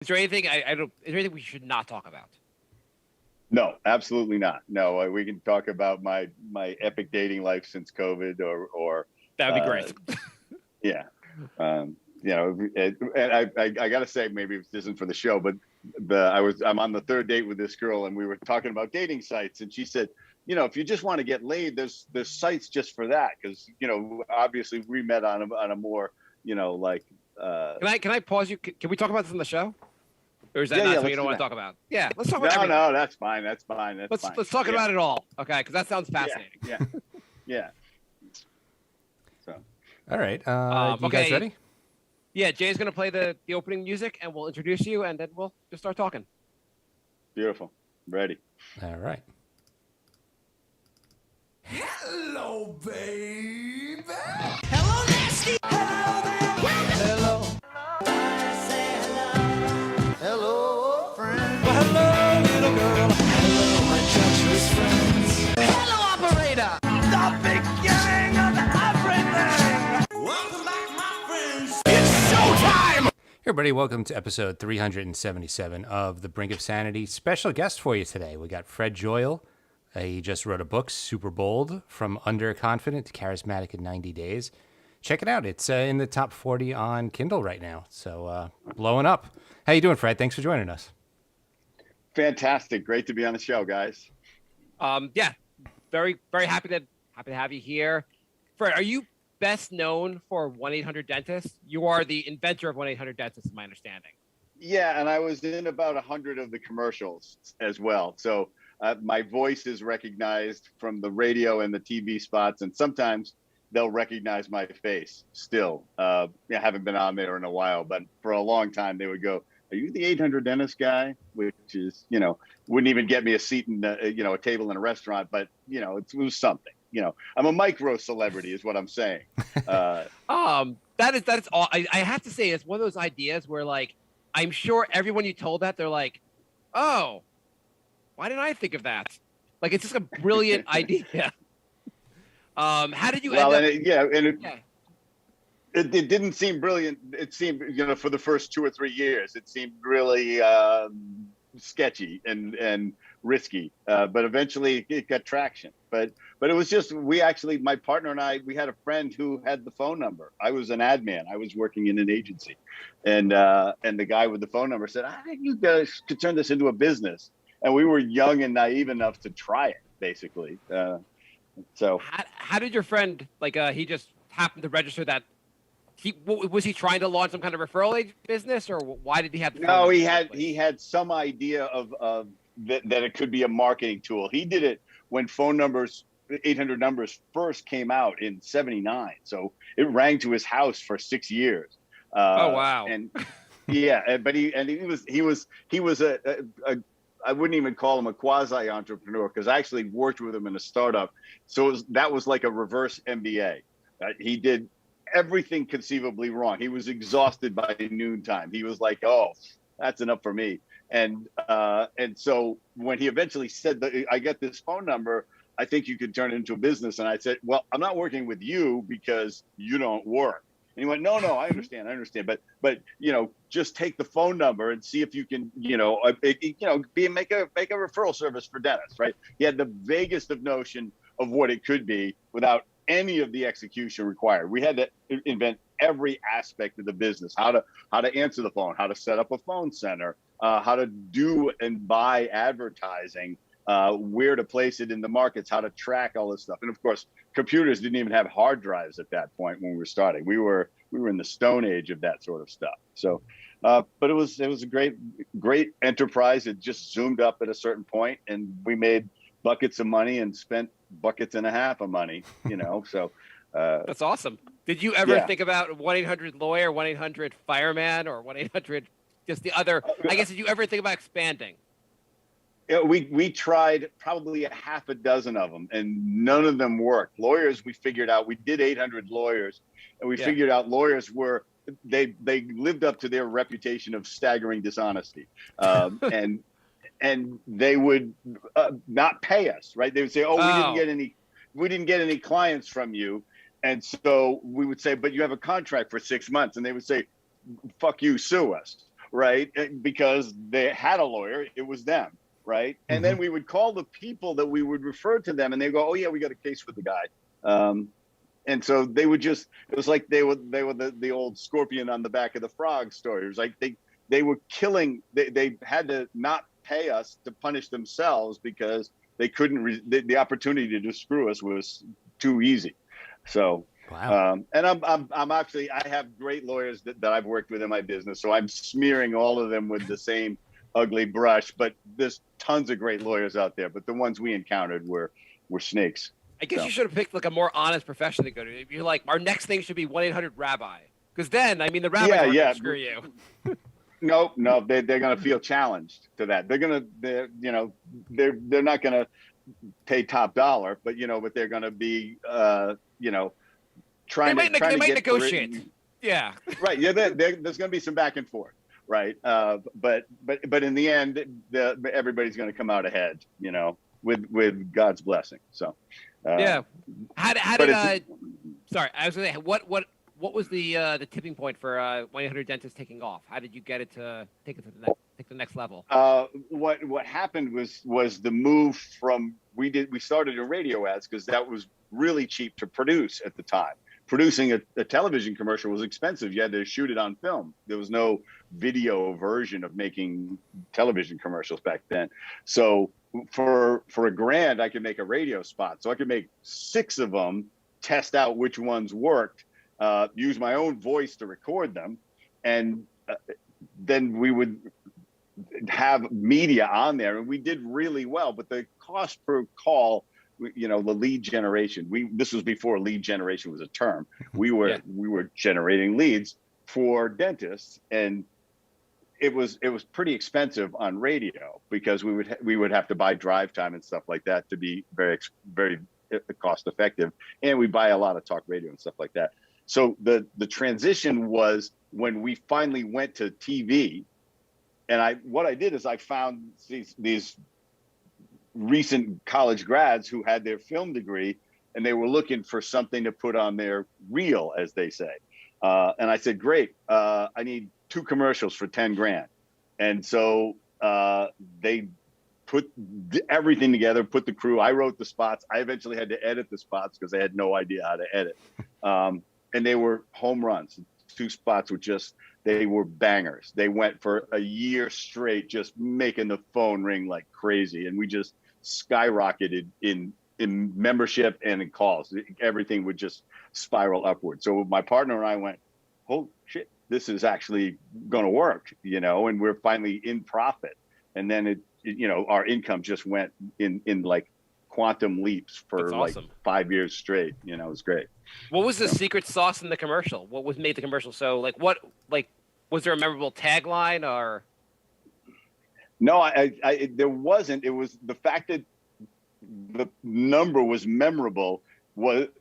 Is there anything I don't? Is there anything we should not talk about? No, absolutely not. No, we can talk about my epic dating life since COVID, or That'd be great. yeah. And I got to say, maybe this isn't for the show, but I'm on the third date with this girl, and we were talking about dating sites, and she said, if you just want to get laid, there's sites just for that, because obviously we met on a more like. Can I pause you? Can we talk about this on the show? Or is that not something you don't want to talk about? Yeah, let's talk about everything. No, that's fine. That's fine. Let's talk about it all. Okay, because that sounds fascinating. Yeah. So. All right. You guys ready? Yeah, Jay's going to play the opening music, and we'll introduce you, and then we'll just start talking. Beautiful. Ready. All right. Hello, baby. Hello, nasty. Hello, there. Hello. I say hello. Hello, friend. Well, hello, little girl. Hello, my treacherous friends. Hello, operator. The beginning of everything. Welcome back, my friends. It's showtime. Hey, everybody. Welcome to episode 377 of the Brink of Sanity. Special guest for you today. We got Fred Joyal. He just wrote a book, Super Bold, From Underconfident to Charismatic in 90 Days. Check it out. It's in the top 40 on Kindle right now. So blowing up. How you doing, Fred? Thanks for joining us. Fantastic. Great to be on the show, guys. Yeah, very, very happy to have you here. Fred, are you best known for 1-800-DENTIST? You are the inventor of 1-800-DENTIST, is my understanding. Yeah, and I was in about 100 of the commercials as well. So my voice is recognized from the radio and the TV spots, and sometimes they'll recognize my face still. I haven't been on there in a while, but for a long time they would go, "Are you the 800-DENTIST guy?" Which is, wouldn't even get me a seat in, a table in a restaurant, but it was something. I'm a micro celebrity, is what I'm saying. That is all. I have to say, it's one of those ideas where, like, I'm sure everyone you told that, they're like, "Oh, why didn't I think of that?" Like, it's just a brilliant idea. How did you end up? It didn't seem brilliant. It seemed, for the first 2 or 3 years, it seemed really sketchy and risky. But eventually it got traction. But it was just, my partner and I, we had a friend who had the phone number. I was an ad man. I was working in an agency. And the guy with the phone number said, "I think you guys could turn this into a business." And we were young and naive enough to try it, basically. So how did your friend, like, he just happened to register that? Was he trying to launch some kind of referral business, or why did he have? No, he had some idea of that it could be a marketing tool. He did it when phone numbers, 800 numbers, first came out in '79. So it rang to his house for 6 years. Oh wow! And yeah, but he was a I wouldn't even call him a quasi entrepreneur, because I actually worked with him in a startup. So that was like a reverse MBA. He did everything conceivably wrong. He was exhausted by noontime. He was like, "Oh, that's enough for me." And so when he eventually said that, "I get this phone number, I think you could turn it into a business." And I said, "Well, I'm not working with you because you don't work." And he went, no, I understand. But just take the phone number and see if you can, make a referral service for dentists, right? He had the vaguest of notion of what it could be without any of the execution required. We had to invent every aspect of the business: how to answer the phone, how to set up a phone center, how to do and buy advertising, where to place it in the markets, how to track all this stuff. And of course, computers didn't even have hard drives at that point when we were starting. We were in the stone age of that sort of stuff. So, but it was a great enterprise. It just zoomed up at a certain point, and we made buckets of money and spent buckets and a half of money. So that's awesome. Did you ever think about 1-800-LAWYER, 1-800-FIREMAN, or 1-800 just the other? I guess, did you ever think about expanding? Yeah, we tried probably a half a dozen of them, and none of them worked. Lawyers, we figured out, we did 800 lawyers, and we figured out lawyers were, they lived up to their reputation of staggering dishonesty. And they would not pay us, right? They would say, "Oh, we didn't get any clients from you." And so we would say, "But you have a contract for 6 months." And they would say, "Fuck you, sue us." right? Because they had a lawyer, it was them, right? And then we would call the people that we would refer to them, and they go, "Oh yeah, we got a case for the guy." And so they would just, it was like they were the old scorpion on the back of the frog story. It was like they were killing, they had to not pay us to punish themselves because they couldn't, the opportunity to just screw us was too easy. So, Wow. and I'm actually, I have great lawyers that I've worked with in my business. So I'm smearing all of them with the same ugly brush, but there's tons of great lawyers out there. But the ones we encountered were snakes. I guess you should have picked like a more honest profession to go to. You're like, our next thing should be 1-800-RABBI. Because then, I mean, the rabbis aren't going to screw you. No, they're going to feel challenged to that. They're not going to pay top dollar, but but they're going to be, trying they to might negotiate. Yeah. Right. Yeah. There's going to be some back and forth. Right. But in the end, everybody's going to come out ahead, with God's blessing. So. Yeah. How did sorry, I was going to say, what was the tipping point for 1-800-Dentist taking off? How did you get it to take the next level? What happened was the move from, we started in radio ads because that was really cheap to produce at the time. Producing a television commercial was expensive. You had to shoot it on film. There was no video version of making television commercials back then. So for $1,000, I could make a radio spot. So I could make 6 of them, test out which ones worked, use my own voice to record them, and then we would have media on there, and we did really well. But the cost per call, the lead generation, this was before lead generation was a term. We were generating leads for dentists, and it was pretty expensive on radio because we would have to buy drive time and stuff like that to be very, very cost effective, and we buy a lot of talk radio and stuff like that. So the transition was when we finally went to TV, and what I did is I found these recent college grads who had their film degree, and they were looking for something to put on their reel, as they say. And I said, great, I need 2 commercials for $10,000. And so they put everything together, put the crew. I wrote the spots. I eventually had to edit the spots because I had no idea how to edit. And they were home runs. 2 spots were they were bangers. They went for a year straight, just making the phone ring like crazy. And we just skyrocketed in membership and in calls. Everything would just spiral upward. So my partner and I went, oh shit, this is actually going to work, and we're finally in profit. And then our income just went in like quantum leaps for like 5 years straight. It was great. What was the secret sauce in the commercial? What made the commercial so was there a memorable tagline or? No, there wasn't. It was the fact that the number was memorable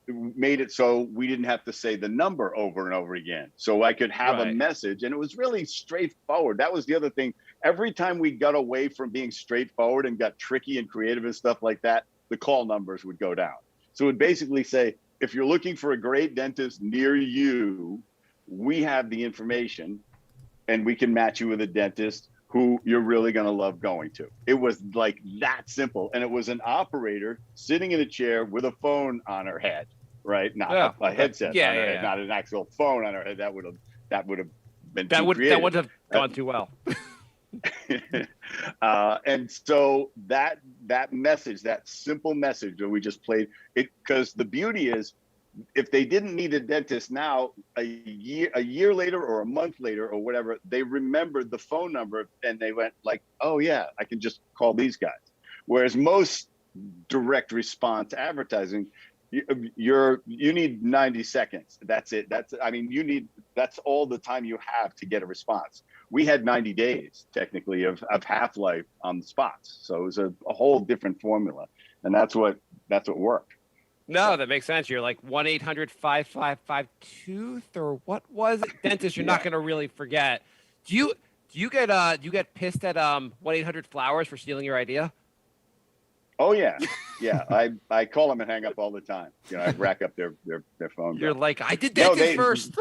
made it so we didn't have to say the number over and over again. So I could have a message, and it was really straightforward. That was the other thing. Every time we got away from being straightforward and got tricky and creative and stuff like that, the call numbers would go down. So it would basically say, if you're looking for a great dentist near you, we have the information and we can match you with a dentist who you're really going to love going to. It was like that simple. And it was an operator sitting in a chair with a phone on her head, right? Not a headset on her head, not an actual phone on her head. That would have been too creative. That would have gone too well. And so that message, that simple message that we just played, it, because the beauty is, if they didn't need a dentist now, a year later or a month later or whatever, they remembered the phone number and they went like, oh yeah, I can just call these guys. Whereas most direct response advertising, you need 90 seconds. That's it. That's all the time you have to get a response. We had 90 days technically of half-life on the spots. So it was a whole different formula, and that's what worked. No, that makes sense. You're like 1-800-555-TOOTH, or what was it? Dentist, you're not going to really forget. Do you get pissed at 1-800-Flowers for stealing your idea? Oh yeah. I call them and hang up all the time. I rack up their phone. You're like, I did dentist first.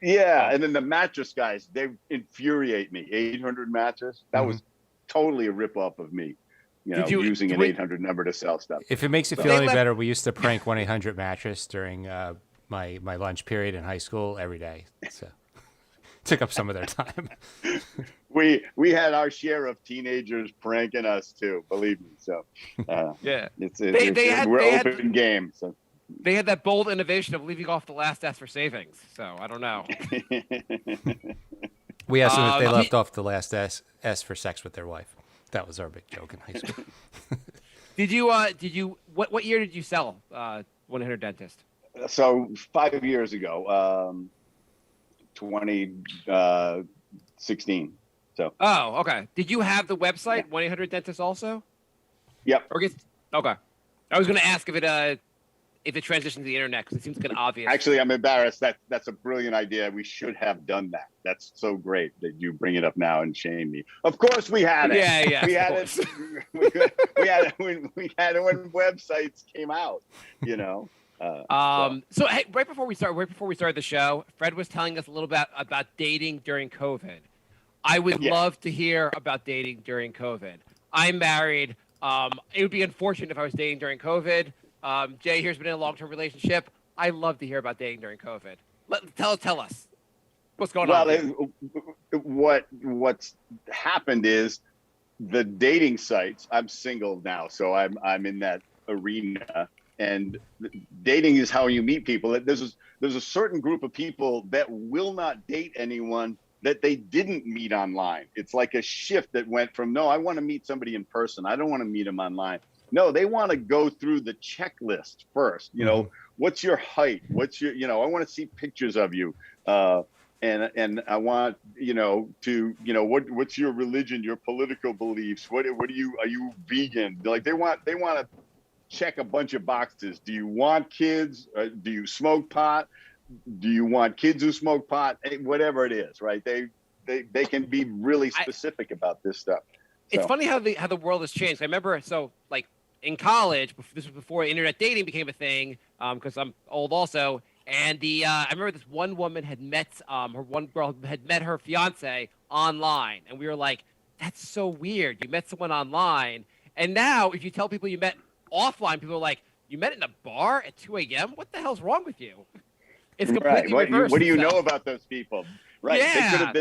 Yeah, Oh. and then the mattress guys, they infuriate me. 800 mattress, that was totally a ripoff of me. Did you Using an 800 number to sell stuff. If it makes you So- feel They any left- better, we used to prank 1-800-mattress during my lunch period in high school every day. So took up some of their time. We had our share of teenagers pranking us too, believe me. So Yeah. we're they had- open game. So They had that bold innovation of leaving off the last S for savings. So I don't know. We asked them if they Um, left off the last S for sex with their wife. That was our big joke in high school. Did you what year did you sell 100 Dentist? so 5 years ago, 2016. So Oh, okay. Did you have the website 1-800 Dentist also? yep. Or okay. I was going to ask if it transitioned to the internet because it seems like an obvious. Actually, I'm embarrassed. That's a brilliant idea. We should have done that. That's so great that you bring it up now and shame me. Of course, we had it. Yeah, We of had course. it. we had it when websites came out. So hey, right before we started the show, Fred was telling us a little bit about dating during COVID. I would love to hear about dating during COVID. I'm married. It would be unfortunate if I was dating during COVID. Jay here's been in a long-term relationship. I love to hear about dating during COVID. Tell us what's going on. Well, what's happened is the dating sites. I'm single now, so I'm in that arena. And dating is how you meet people. There's a certain group of people that will not date anyone that they didn't meet online. It's like a shift that went from, no, I want to meet somebody in person. I don't want to meet them online. No, they want to go through the checklist first. What's your height? What's your, I want to see pictures of you. And I want, what's your religion, your political beliefs? Are you vegan? Like they want to check a bunch of boxes. Do you want kids? Do you smoke pot? Do you want kids who smoke pot? Whatever it is, right? They can be really specific about this stuff. It's funny how the world has changed. I remember, like in college, this was before internet dating became a thing, because I'm old also. And I remember this one woman had met one girl had met her fiance online, and we were like, "That's so weird. You met someone online." And now, if you tell people you met offline, people are like, "You met in a bar at 2 a.m.? What the hell's wrong with you?" It's completely reversed. What do you itself. know about those people? Right. Yeah.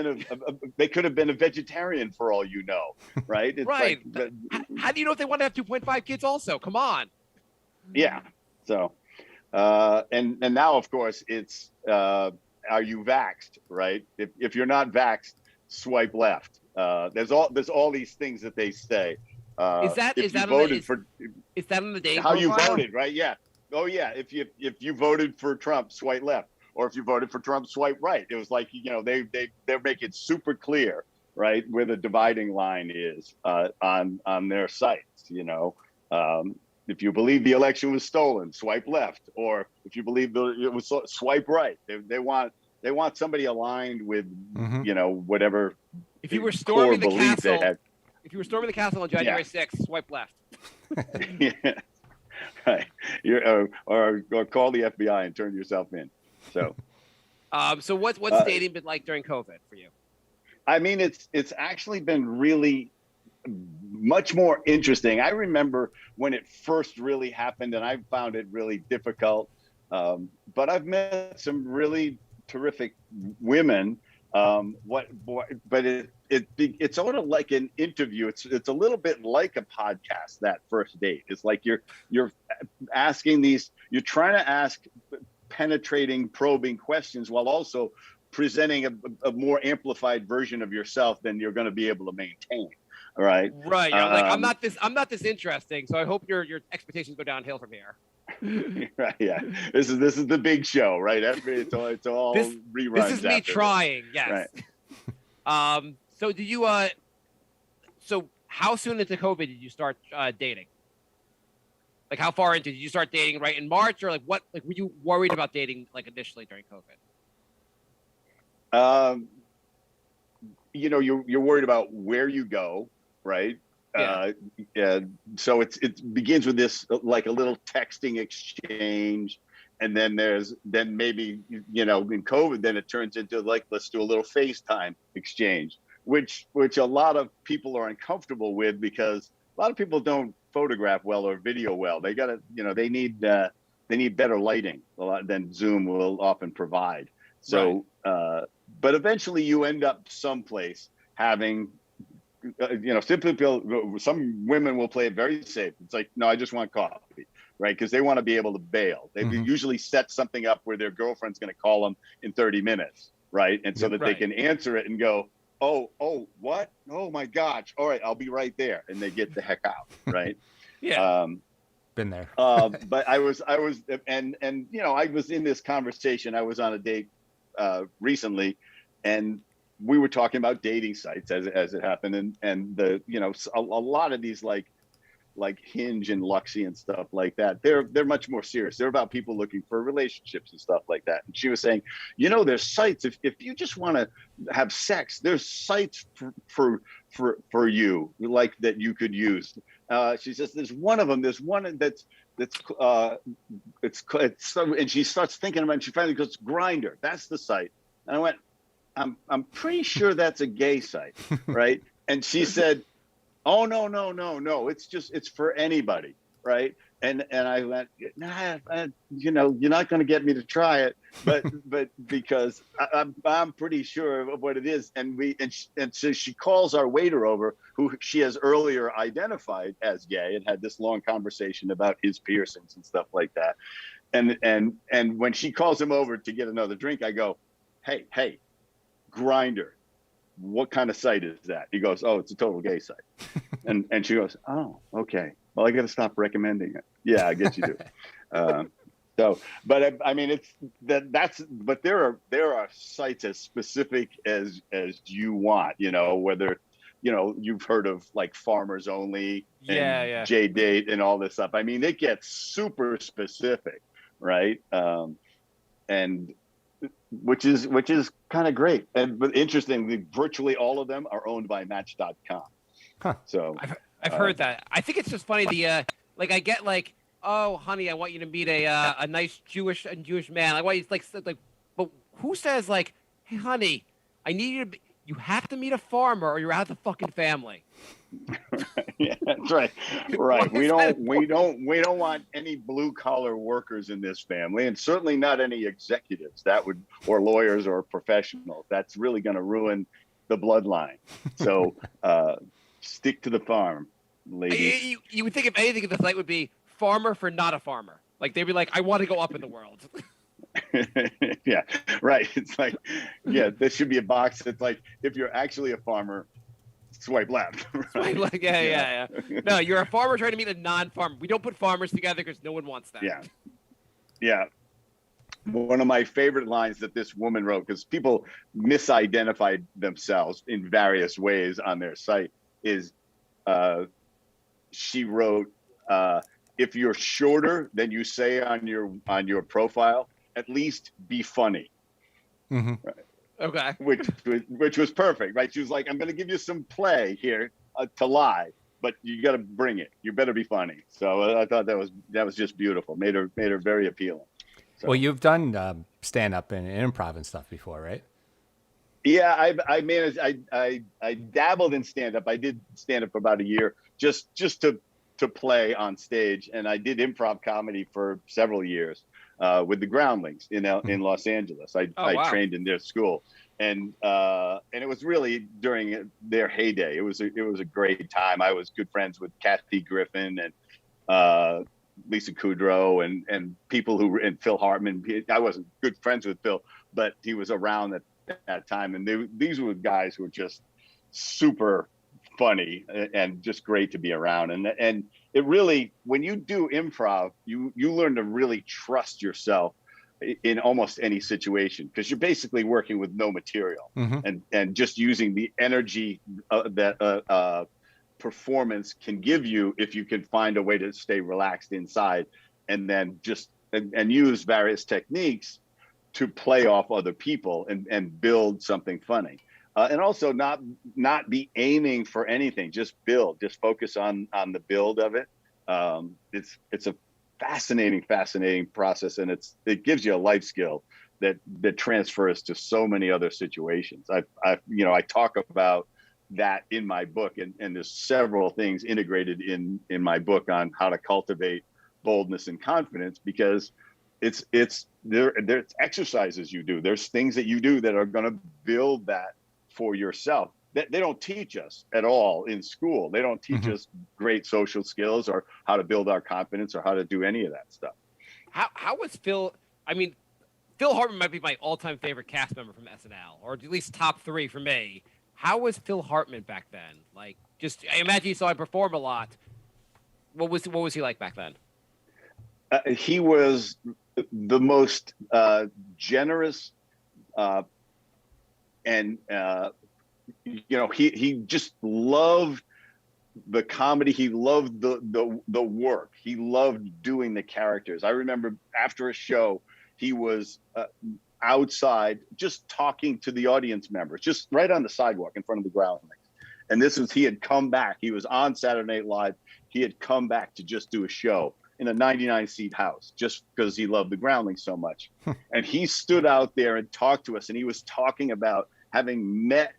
They could have been a vegetarian for all you know. Right. It's Right. Like, How do you know if they want to have 2.5 kids also? Come on. yeah. So, and now of course it's, are you vaxxed? Right. If you're not vaxxed, swipe left. There's all these things that they say. Is that on the dating how you profile? voted? Right. Yeah. Oh yeah. If you voted for Trump, swipe left. Or if you voted for Trump, swipe right. It was like, they make it super clear, right, where the dividing line is on their sites. If you believe the election was stolen, swipe left. Or if you believe it was swipe right. They want somebody aligned with whatever. If you were storming the belief they castle, had. if you were storming the castle on January 6th, swipe left. Yeah. Right. Or call the FBI and turn yourself in. So, so what's dating been like during COVID for you? I mean, it's actually been really much more interesting. I remember when it first really happened, and I found it really difficult. But I've met some really terrific women. But it's sort of like an interview. It's a little bit like a podcast. That first date, it's like you're asking you're trying to ask penetrating, probing questions while also presenting a more amplified version of yourself than you're going to be able to maintain. All right. Right. You're like, I'm not this interesting. So I hope your expectations go downhill from here. Right. Yeah. This is the big show, right? It's all reruns. This is me trying. Yes. Right. So did you so how soon into COVID did you start dating? Like how far into did you start dating right in March, or were you worried about dating initially during COVID? You're worried about where you go, right? Yeah. So it begins with this like a little texting exchange, And then then maybe, you know, in COVID, then it turns into like, let's do a little FaceTime exchange, which a lot of people are uncomfortable with, because a lot of people don't photograph well or video well. They gotta, you know, they need better lighting a lot than Zoom will often provide. So, but eventually you end up someplace having, you know, simply some women will play it very safe. It's like, no, I just want coffee, right? Because they want to be able to bail. They usually set something up where their girlfriend's going to call them in 30 minutes, right? And so that they can answer it and go, oh, what? Oh my gosh! All right, I'll be right there, and they get the heck out, right? Been there. But I was, and you know, I was in this conversation. I was on a date recently, and we were talking about dating sites as it happened, and the, you know, a lot of these like Hinge and Luxy and stuff like that, they're much more serious. They're about people looking for relationships and stuff like that. And she was saying, you know, there's sites, if you just want to have sex, there's sites for you, like, that you could use. She says there's one of them. There's one that's it's and she starts thinking about it, and she finally goes, Grindr. That's the site. And I went, I'm pretty sure that's a gay site, right? And she said, oh, no, it's for anybody, right? And I went, nah, you know, you're not going to get me to try it, but because I'm pretty sure of what it is. And so she calls our waiter over, who she has earlier identified as gay, and had this long conversation about his piercings and stuff like that. And when she calls him over to get another drink, I go, hey, Grindr, what kind of site is that? He goes, oh, it's a total gay site. And she goes, oh, okay. Well, I got to stop recommending it. Yeah, I guess you do. So, but I mean, but there are sites as specific as you want, you know, whether, you know, you've heard of like Farmers Only and J-Date and all this stuff. I mean, it gets super specific, right? And which is kind of great. But interestingly, virtually all of them are owned by Match.com. Huh. So I've heard that. I think it's just funny. Like I get like, oh, honey, I want you to meet a nice Jewish man. I want you like, but who says like, hey, honey, I need you to you have to meet a farmer or you're out of the fucking family. Yeah, that's right. Right. We don't want any blue collar workers in this family, and certainly not any executives or lawyers or professionals. That's really going to ruin the bloodline. So stick to the farm, ladies. You would think if anything, the site would be farmer for not a farmer. Like they'd be like, I want to go up in the world. Yeah, right. It's like, yeah, there should be a box that's like, if you're actually a farmer, swipe left. Right? Like, yeah. No, you're a farmer trying to meet a non-farmer. We don't put farmers together because no one wants that. Yeah. One of my favorite lines that this woman wrote, because people misidentified themselves in various ways on their site, is she wrote, if you're shorter than you say on your profile, at least be funny. Mm-hmm. Right. Okay. Which was perfect, right? She was like, I'm going to give you some play here to lie, but you got to bring it. You better be funny. So I thought that was just beautiful. Made her very appealing. So. Well, you've done stand up and improv and stuff before, right? Yeah, I managed. I dabbled in stand up. I did stand up for about a year, just to play on stage, and I did improv comedy for several years. With the Groundlings in Los Angeles. I trained in their school, and it was really during their heyday. It was a great time. I was good friends with Kathy Griffin and Lisa Kudrow and people and Phil Hartman. I wasn't good friends with Phil, but he was around at that time, and these were guys who were just super funny and just great to be around. And it really, when you do improv, you learn to really trust yourself in almost any situation, because you're basically working with no material, and just using the energy that performance can give you if you can find a way to stay relaxed inside, and then just and use various techniques to play off other people and build something funny. And also not be aiming for anything, just build, just focus on the build of it. fascinating process, and it gives you a life skill that transfers to so many other situations. I talk about that in my book, and there's several things integrated in my book on how to cultivate boldness and confidence, because there's exercises you do, there's things that you do that are going to build that for yourself. That they don't teach us at all in school. They don't teach us great social skills or how to build our confidence or how to do any of that stuff. How was Phil? I mean, Phil Hartman might be my all-time favorite cast member from SNL, or at least top 3 for me. How was Phil Hartman back then? Like, just I imagine you saw him perform a lot. What was he like back then? He was the most generous, and he just loved the comedy. He loved the work. He loved doing the characters. I remember after a show, he was outside just talking to the audience members, just right on the sidewalk in front of the Groundlings. And he had come back. He was on Saturday Night Live. He had come back to just do a show in a 99-seat house just because he loved the Groundlings so much. And he stood out there and talked to us. And he was talking about having met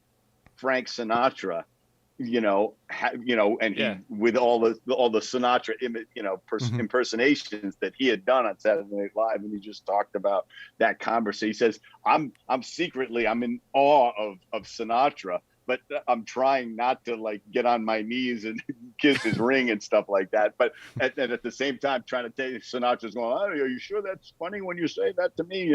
Frank Sinatra, and he with all the Sinatra, impersonations that he had done on Saturday Night Live, and he just talked about that conversation. He says, "I'm secretly in awe of Sinatra, but I'm trying not to like get on my knees and kiss his ring and stuff like that. But at the same time, trying to tell you, Sinatra's going, oh, are you sure that's funny when you say that to me?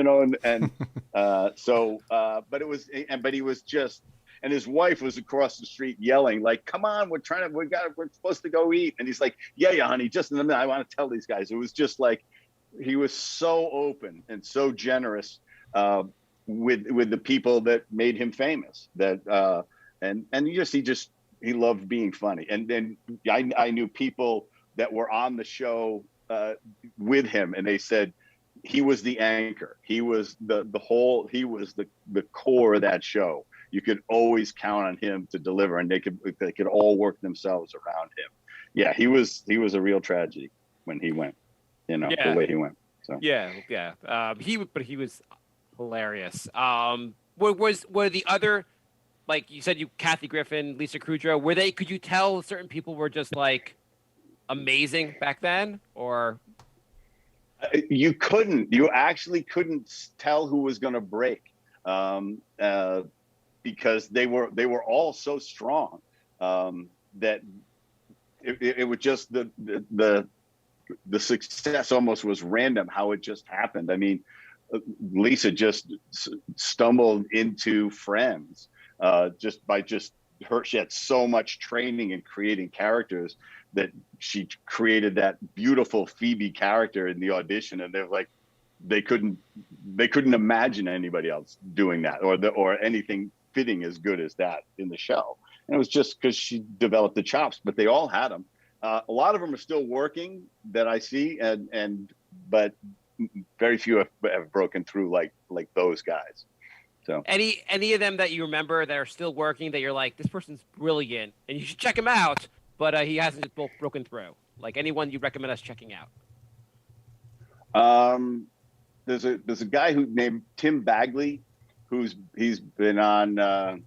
But he was just. And his wife was across the street yelling, like, "Come on, we're supposed to go eat." And he's like, "Yeah, honey, just in a minute. I want to tell these guys." It was just like he was so open and so generous with the people that made him famous. He loved being funny. And then I knew people that were on the show with him, and they said he was the anchor. He was the core of that show. You could always count on him to deliver, and they could all work themselves around him. Yeah, he was a real tragedy when he went, the way he went. So he was hilarious. Were the other, like you said, Kathy Griffin, Lisa Kudrow, could you tell certain people were just like amazing back then, or? You actually couldn't tell who was going to break. Because they were all so strong that it was just the success almost was random how it just happened. I mean, Lisa just stumbled into Friends she had so much training in creating characters that she created that beautiful Phoebe character in the audition, and they're like they couldn't imagine anybody else doing that or anything fitting as good as that in the show. And it was just because she developed the chops, but they all had them. A lot of them are still working that I see, but very few have broken through like those guys. So any of them that you remember that are still working that you're like, this person's brilliant and you should check him out, but he hasn't just broken through. Like anyone you recommend us checking out? There's a guy named Tim Bagley. He's been on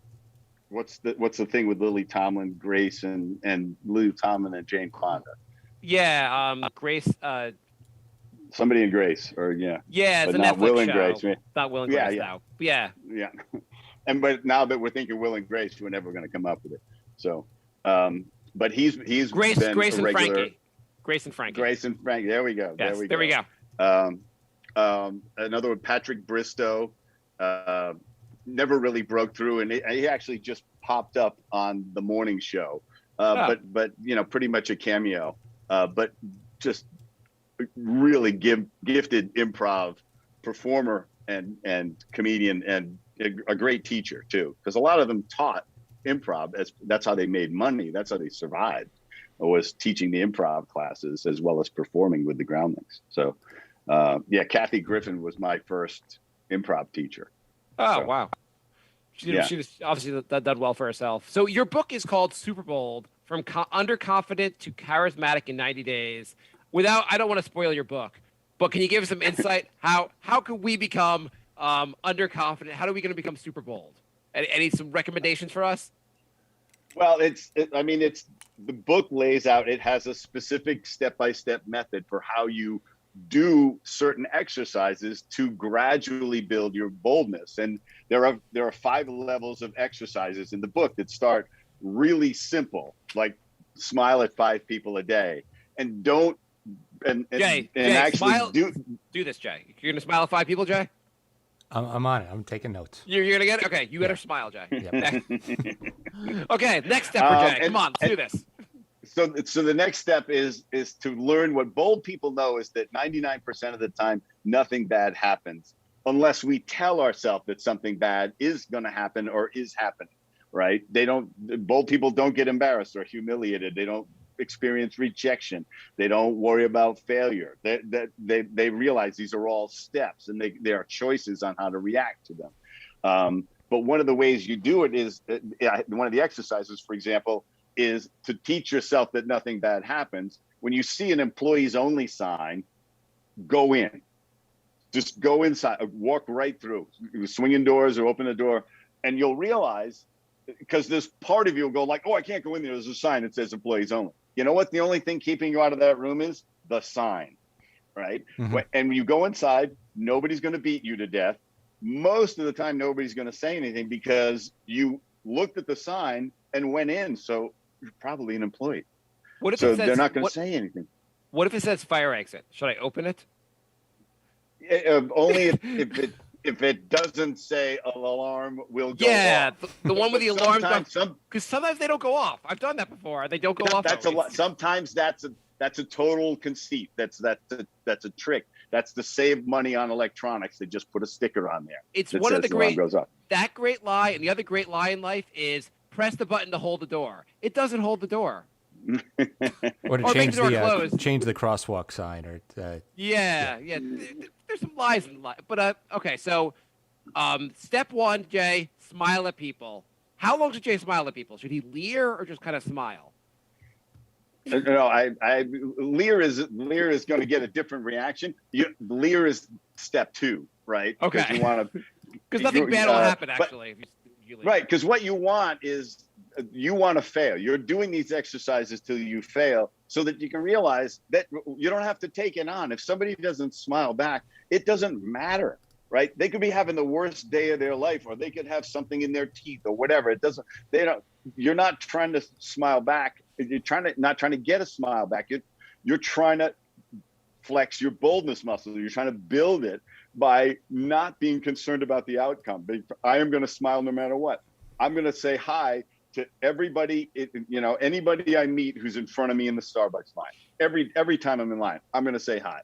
what's the thing with Lily Tomlin, Grace and Lily Tomlin and Jane Fonda. Yeah, Grace. Somebody in Grace, or yeah, it's a not Netflix Will and show. Grace. Not Will and Grace now. Yeah. But now that we're thinking Will and Grace, we're never going to come up with it. So, but he's Grace been and regular, Frankie. Grace and Frankie. There we go. Yes, there we go. Another one, Patrick Bristow. Never really broke through, and he actually just popped up on the morning show, but pretty much a cameo, but just really gifted improv performer and comedian, and a great teacher too, because a lot of them taught improv. That's how they made money. That's how they survived, was teaching the improv classes as well as performing with the Groundlings. So Kathy Griffin was my first improv teacher. Oh, wow. She was obviously done well for herself. So your book is called Super Bold, From Underconfident to Charismatic in 90 Days. without, I don't want to spoil your book, but can you give us some insight? How can we become underconfident? How are we going to become super bold? Any some recommendations for us? Well, I mean, the book lays out, it has a specific step-by-step method for how you do certain exercises to gradually build your boldness. And there are 5 levels of exercises in the book that start really simple, like smile at 5 people a day, and don't Jay, actually smile. Do this, Jay. You're gonna smile at 5 people, Jay. I'm on it. I'm taking notes. You're gonna get it. Okay, you better smile, Jay. Yep. Okay, next step for Jay. Come on, let's do this. So the next step is to learn what bold people know is that 99% of the time, nothing bad happens unless we tell ourselves that something bad is going to happen or is happening, right? Bold people don't get embarrassed or humiliated. They don't experience rejection. They don't worry about failure. They realize these are all steps and there are choices on how to react to them. But one of the ways you do it is one of the exercises, for example, is to teach yourself that nothing bad happens. When you see an employees only sign, go in. Just go inside, walk right through, swinging doors or open the door, and you'll realize, because this part of you will go like, oh, I can't go in there. There's a sign that says employees only. You know what? The only thing keeping you out of that room is the sign, right? Mm-hmm. And when you go inside, nobody's going to beat you to death. Most of the time, nobody's going to say anything because you looked at the sign and went in. So you're probably an employee. What if so it says, they're not going to say anything. What if it says fire exit? Should I open it? Only if it doesn't say alarm will go off. Yeah, the one with the alarms. Because sometimes they don't go off. I've done that before. They don't go off. That's a lot. Sometimes that's a total conceit. That's a trick. That's to save money on electronics. They just put a sticker on there. It's one of the that great lie, and the other great lie in life is press the button to hold the door. It doesn't hold the door. Or to change the crosswalk sign, or yeah. There's some lies in life, but okay. So, step 1, Jay, smile at people. How long should Jay smile at people? Should he leer or just kind of smile? No, leer is going to get a different reaction. Leer is step 2, right? Okay. Because nothing bad will happen actually. Right, because what you want is you want to fail. You're doing these exercises till you fail so that you can realize that you don't have to take it on. If somebody doesn't smile back, it doesn't matter, right? They could be having the worst day of their life, or they could have something in their teeth or whatever. You're not trying to smile back. You're not trying to get a smile back. You're trying to flex your boldness muscle. You're trying to build it by not being concerned about the outcome. I am going to smile no matter what. I'm going to say hi to everybody, anybody I meet who's in front of me in the Starbucks line. Every time I'm in line, I'm going to say hi,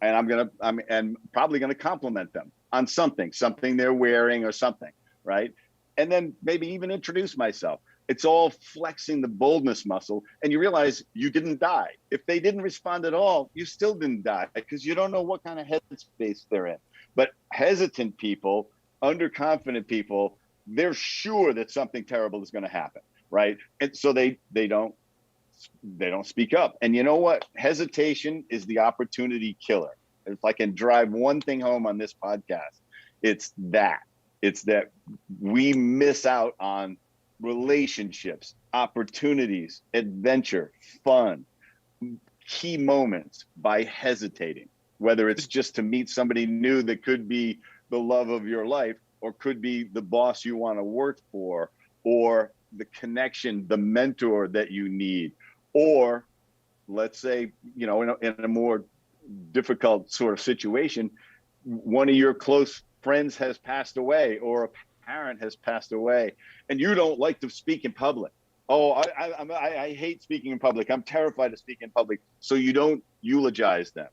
and I'm probably going to compliment them on something they're wearing or something, right? And then maybe even introduce myself. It's all flexing the boldness muscle, and you realize you didn't die. If they didn't respond at all, you still didn't die because you don't know what kind of headspace they're in. But hesitant people, underconfident people, they're sure that something terrible is going to happen, right? And so they don't speak up. And you know what? Hesitation is the opportunity killer. If I can drive one thing home on this podcast, it's that we miss out on relationships, opportunities, adventure, fun, key moments by hesitating, whether it's just to meet somebody new that could be the love of your life, or could be the boss you want to work for, or the connection, the mentor that you need, or let's say, in a more difficult sort of situation, one of your close friends has passed away, or a parent has passed away, and you don't like to speak in public. Oh, I hate speaking in public. I'm terrified to speak in public. So you don't eulogize them.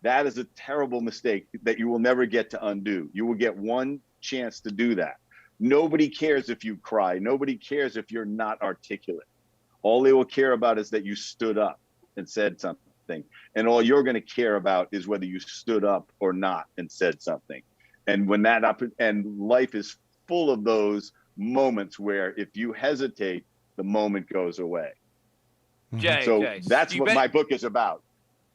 That is a terrible mistake that you will never get to undo. You will get one chance to do that. Nobody cares if you cry. Nobody cares if you're not articulate. All they will care about is that you stood up and said something. And all you're going to care about is whether you stood up or not and said something. And and life is full of those moments where if you hesitate, the moment goes away. Jay, so that's what my book is about.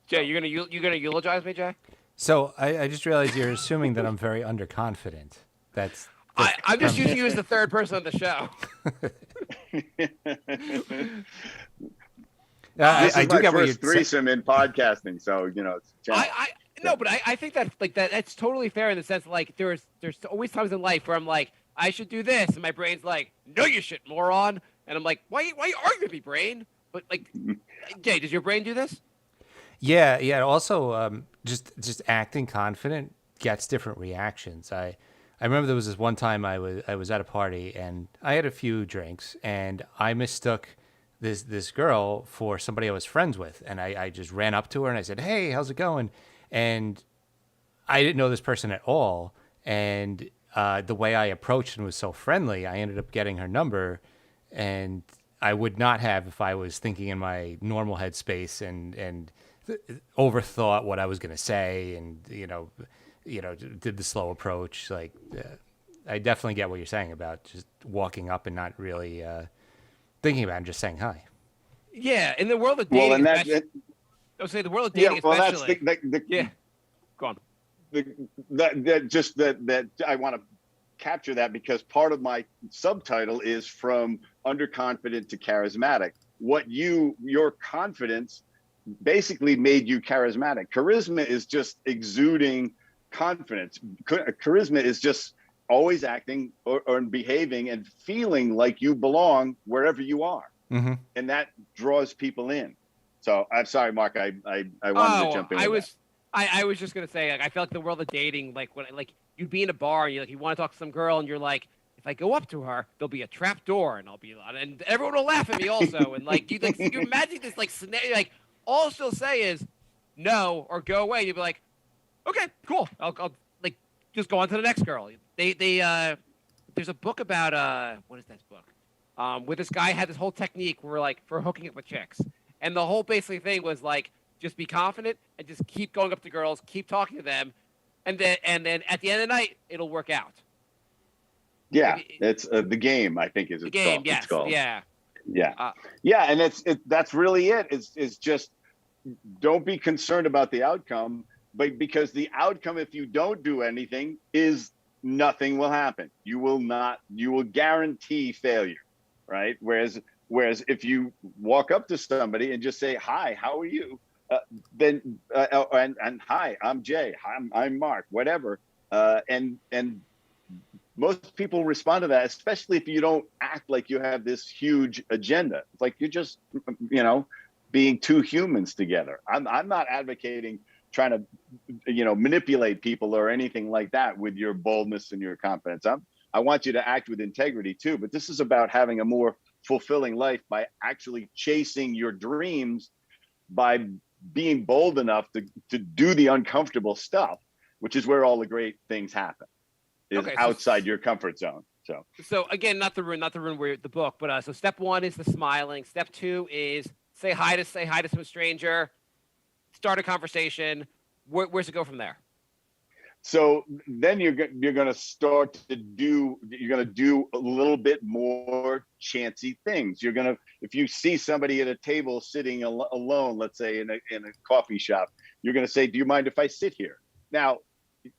Jay, you're gonna eulogize me, Jay? So I just realized you're assuming that I'm very underconfident. That's I'm just premise. using you as the third person on the show. This I is do my get what you're first threesome in podcasting, so it's a challenge. No, but I think that that's totally fair in the sense like there's always times in life where I'm like I should do this, and my brain's like, no, you shouldn't, moron, and I'm like, why you arguing with me, brain? But like, Jay, does your brain do this? Yeah. Also, just acting confident gets different reactions. I remember there was this one time I was at a party and I had a few drinks and I mistook this girl for somebody I was friends with, and I just ran up to her and I said, "Hey, how's it going?" And I didn't know this person at all, and the way I approached and was so friendly, I ended up getting her number, and I would not have if I was thinking in my normal headspace and overthought what I was going to say, and did the slow approach. Like, I definitely get what you're saying about just walking up and not really thinking about it and just saying hi. Yeah, in the world of dating, I would say the world of dating, especially. Yeah, go on. That I want to capture that because part of my subtitle is from underconfident to charismatic. Your confidence basically made you charismatic. Charisma is just exuding confidence. Charisma is just always acting or behaving and feeling like you belong wherever you are. Mm-hmm. And that draws people in. So I'm sorry, Mark, I wanted to jump in. I was just gonna say, like, I feel like the world of dating, like when you'd be in a bar and you want to talk to some girl and you're like, if I go up to her, there'll be a trap door and and everyone will laugh at me also, and you imagine this like scenario, like all she'll say is no or go away. You'd be like, okay, cool, I'll like just go on to the next girl. There's a book about what is that book? Where this guy had this whole technique where for hooking up with chicks, and the whole basically thing was like just be confident and just keep going up to girls, keep talking to them, and then at the end of the night it'll work out. Yeah, it's the game. I think is the game. Yes, it's called. Yeah. And that's really it. It's just don't be concerned about the outcome, but because the outcome, if you don't do anything, is nothing will happen. You will guarantee failure, right? Whereas if you walk up to somebody and just say, "Hi, how are you?" Then hi, I'm Jay. I'm Mark. Whatever. And most people respond to that, especially if you don't act like you have this huge agenda. It's like you're just, being two humans together. I'm not advocating trying to, manipulate people or anything like that with your boldness and your confidence. I want you to act with integrity too, but this is about having a more fulfilling life by actually chasing your dreams, by being bold enough to do the uncomfortable stuff, which is where all the great things happen, is outside your comfort zone. So again, not to ruin the book, but so step one is the smiling. Step two is say hi to some stranger, start a conversation. Where's it go from there? So then you're going to do a little bit more chancy things. If you see somebody at a table sitting alone, let's say in a coffee shop, you're going to say, "Do you mind if I sit here?" Now,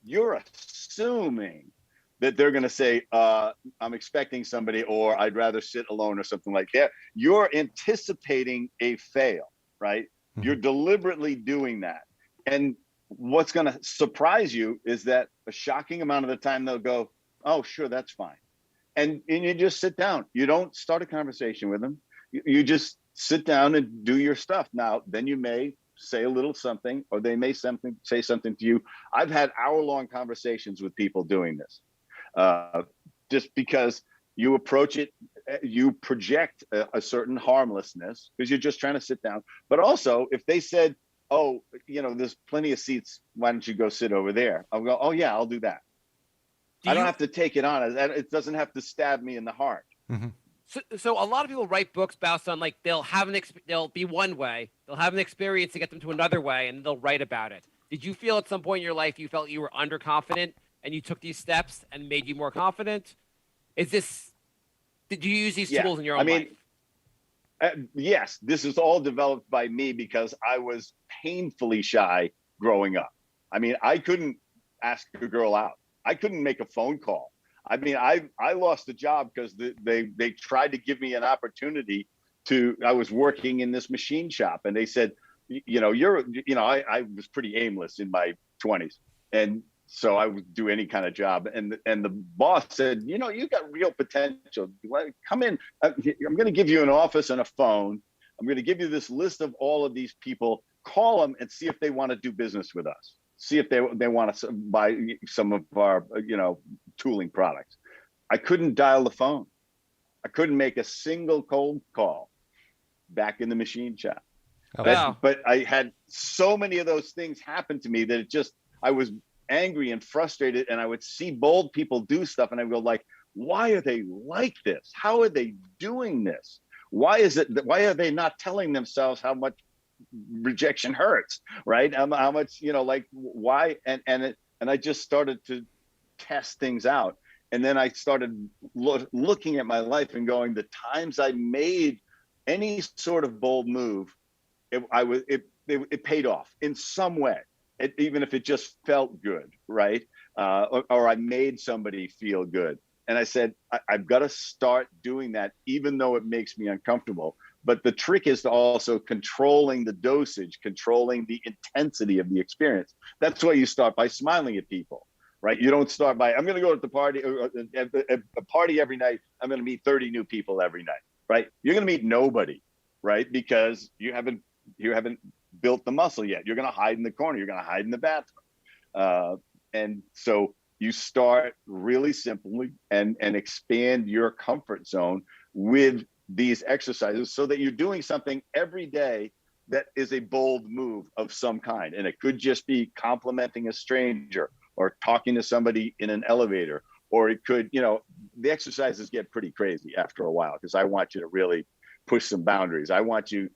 you're assuming that they're going to say, "I'm expecting somebody," or "I'd rather sit alone," or something like that. You're anticipating a fail, right? Mm-hmm. You're deliberately doing that. And what's going to surprise you is that a shocking amount of the time they'll go, "Oh, sure, that's fine." And you just sit down. You don't start a conversation with them. You just sit down and do your stuff. Now, then you may say a little something, or they may say something to you. I've had hour-long conversations with people doing this. Just because you approach it, you project a certain harmlessness because you're just trying to sit down. But also, if they said, "Oh, there's plenty of seats, why don't you go sit over there?" I'll go, "Oh yeah, I'll do that." I don't have to take it on. It doesn't have to stab me in the heart. Mm-hmm. So a lot of people write books based on they'll be one way, they'll have an experience to get them to another way, and they'll write about it. Did you feel at some point in your life you felt you were underconfident and you took these steps and made you more confident? Did you use these tools in your own life? Yes, this is all developed by me because I was painfully shy growing up. I mean, I couldn't ask a girl out. I couldn't make a phone call. I mean, I lost a job because they tried to give me an opportunity to. I was working in this machine shop, and they said, I was pretty aimless in my 20s, and so I would do any kind of job. And the boss said, you got real potential. Come in. I'm going to give you an office and a phone. I'm going to give you this list of all of these people. Call them and see if they want to do business with us. See if they want to buy some of our tooling products. I couldn't dial the phone. I couldn't make a single cold call back in the machine shop. Oh, Wow. But I had so many of those things happen to me that I was angry and frustrated, and I would see bold people do stuff, and I would go like, why are they like this? How are they doing this? Why are they not telling themselves how much rejection hurts, right? How much, why? And I just started to test things out. And then I started looking at my life and going, the times I made any sort of bold move, it paid off in some way. Even if it just felt good, right? Or I made somebody feel good. And I said, I've got to start doing that, even though it makes me uncomfortable. But the trick is to also controlling the dosage, controlling the intensity of the experience. That's why you start by smiling at people, right? You don't start by, I'm going to go to the party, a party every night. I'm going to meet 30 new people every night, right? You're going to meet nobody, right? Because you haven't built the muscle yet. You're going to hide in the corner. You're going to hide in the bathroom. And so you start really simply and expand your comfort zone with these exercises so that you're doing something every day that is a bold move of some kind. And it could just be complimenting a stranger or talking to somebody in an elevator, or it could, the exercises get pretty crazy after a while because I want you to really push some boundaries. I want you,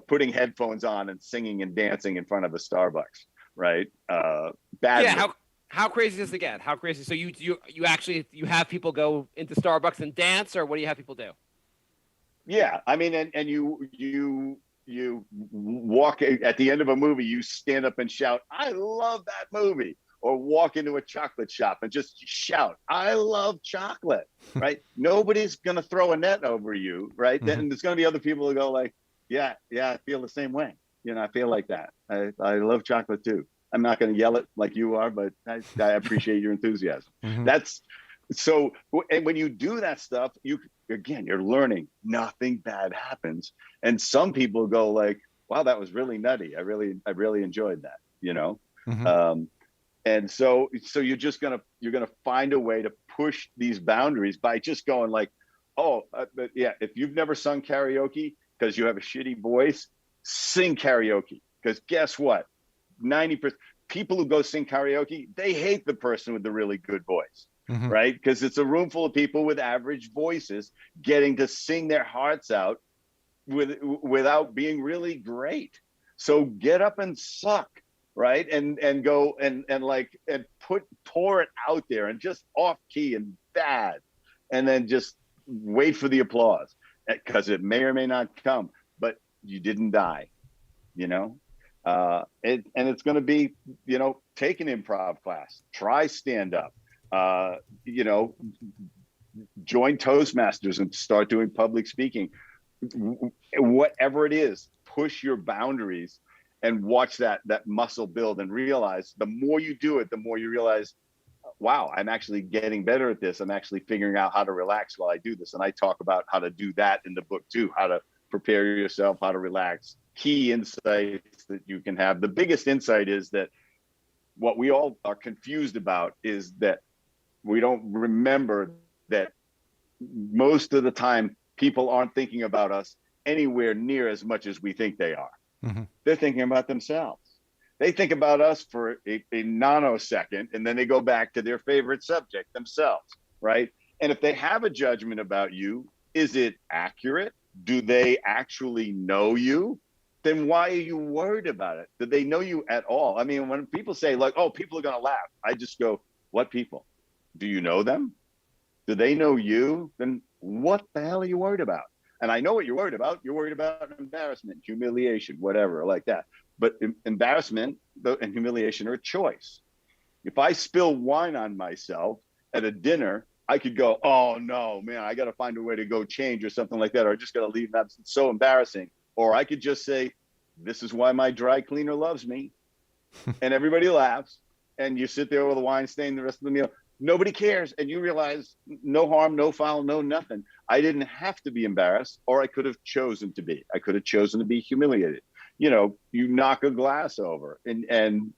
putting headphones on and singing and dancing in front of a Starbucks, right? Badly. Yeah. How crazy does it get? How crazy? So you actually have people go into Starbucks and dance, or what do you have people do? Yeah, I mean, and you walk at the end of a movie, you stand up and shout, "I love that movie," or walk into a chocolate shop and just shout, "I love chocolate," right? Nobody's gonna throw a net over you, right? Mm-hmm. Then there's gonna be other people who go like, yeah, I feel the same way. I feel like that. I love chocolate too. I'm not going to yell it like you are, but I appreciate your enthusiasm. Mm-hmm. That's so. And when you do that stuff, you're learning. Nothing bad happens, and some people go like, "Wow, that was really nutty. I really enjoyed that." Mm-hmm. And so you're gonna find a way to push these boundaries by just going like, "Oh, yeah." If you've never sung karaoke because you have a shitty voice, sing karaoke. Because guess what? 90% people who go sing karaoke, they hate the person with the really good voice, mm-hmm. right? Because it's a room full of people with average voices getting to sing their hearts out without being really great. So get up and suck, right? And go and pour it out there and just off key and bad, and then just wait for the applause because it may or may not come, but you didn't die, and it's going to be, take an improv class, try stand up, join Toastmasters and start doing public speaking, whatever it is, push your boundaries and watch that muscle build and realize the more you do it, the more you realize, wow, I'm actually getting better at this. I'm actually figuring out how to relax while I do this. And I talk about how to do that in the book too, how to prepare yourself, how to relax. Key insights that you can have. The biggest insight is that what we all are confused about is that we don't remember that most of the time people aren't thinking about us anywhere near as much as we think they are. Mm-hmm. They're thinking about themselves. They think about us for a nanosecond, and then they go back to their favorite subject themselves, right? And if they have a judgment about you, is it accurate? Do they actually know you? Then why are you worried about it? Do they know you at all? I mean, when people say like, oh, people are going to laugh, I just go, what people? Do you know them? Do they know you? Then what the hell are you worried about? And I know what you're worried about. You're worried about embarrassment, humiliation, whatever, like that. But embarrassment and humiliation are a choice. If I spill wine on myself at a dinner, I could go, oh no, man, I got to find a way to go change or something like that. Or I just got to leave. That's so embarrassing. Or I could just say, this is why my dry cleaner loves me. And everybody laughs. And you sit there with a wine stain the rest of the meal. Nobody cares. And you realize no harm, no foul, no nothing. I didn't have to be embarrassed, or I could have chosen to be. I could have chosen to be humiliated. You know, you knock a glass over and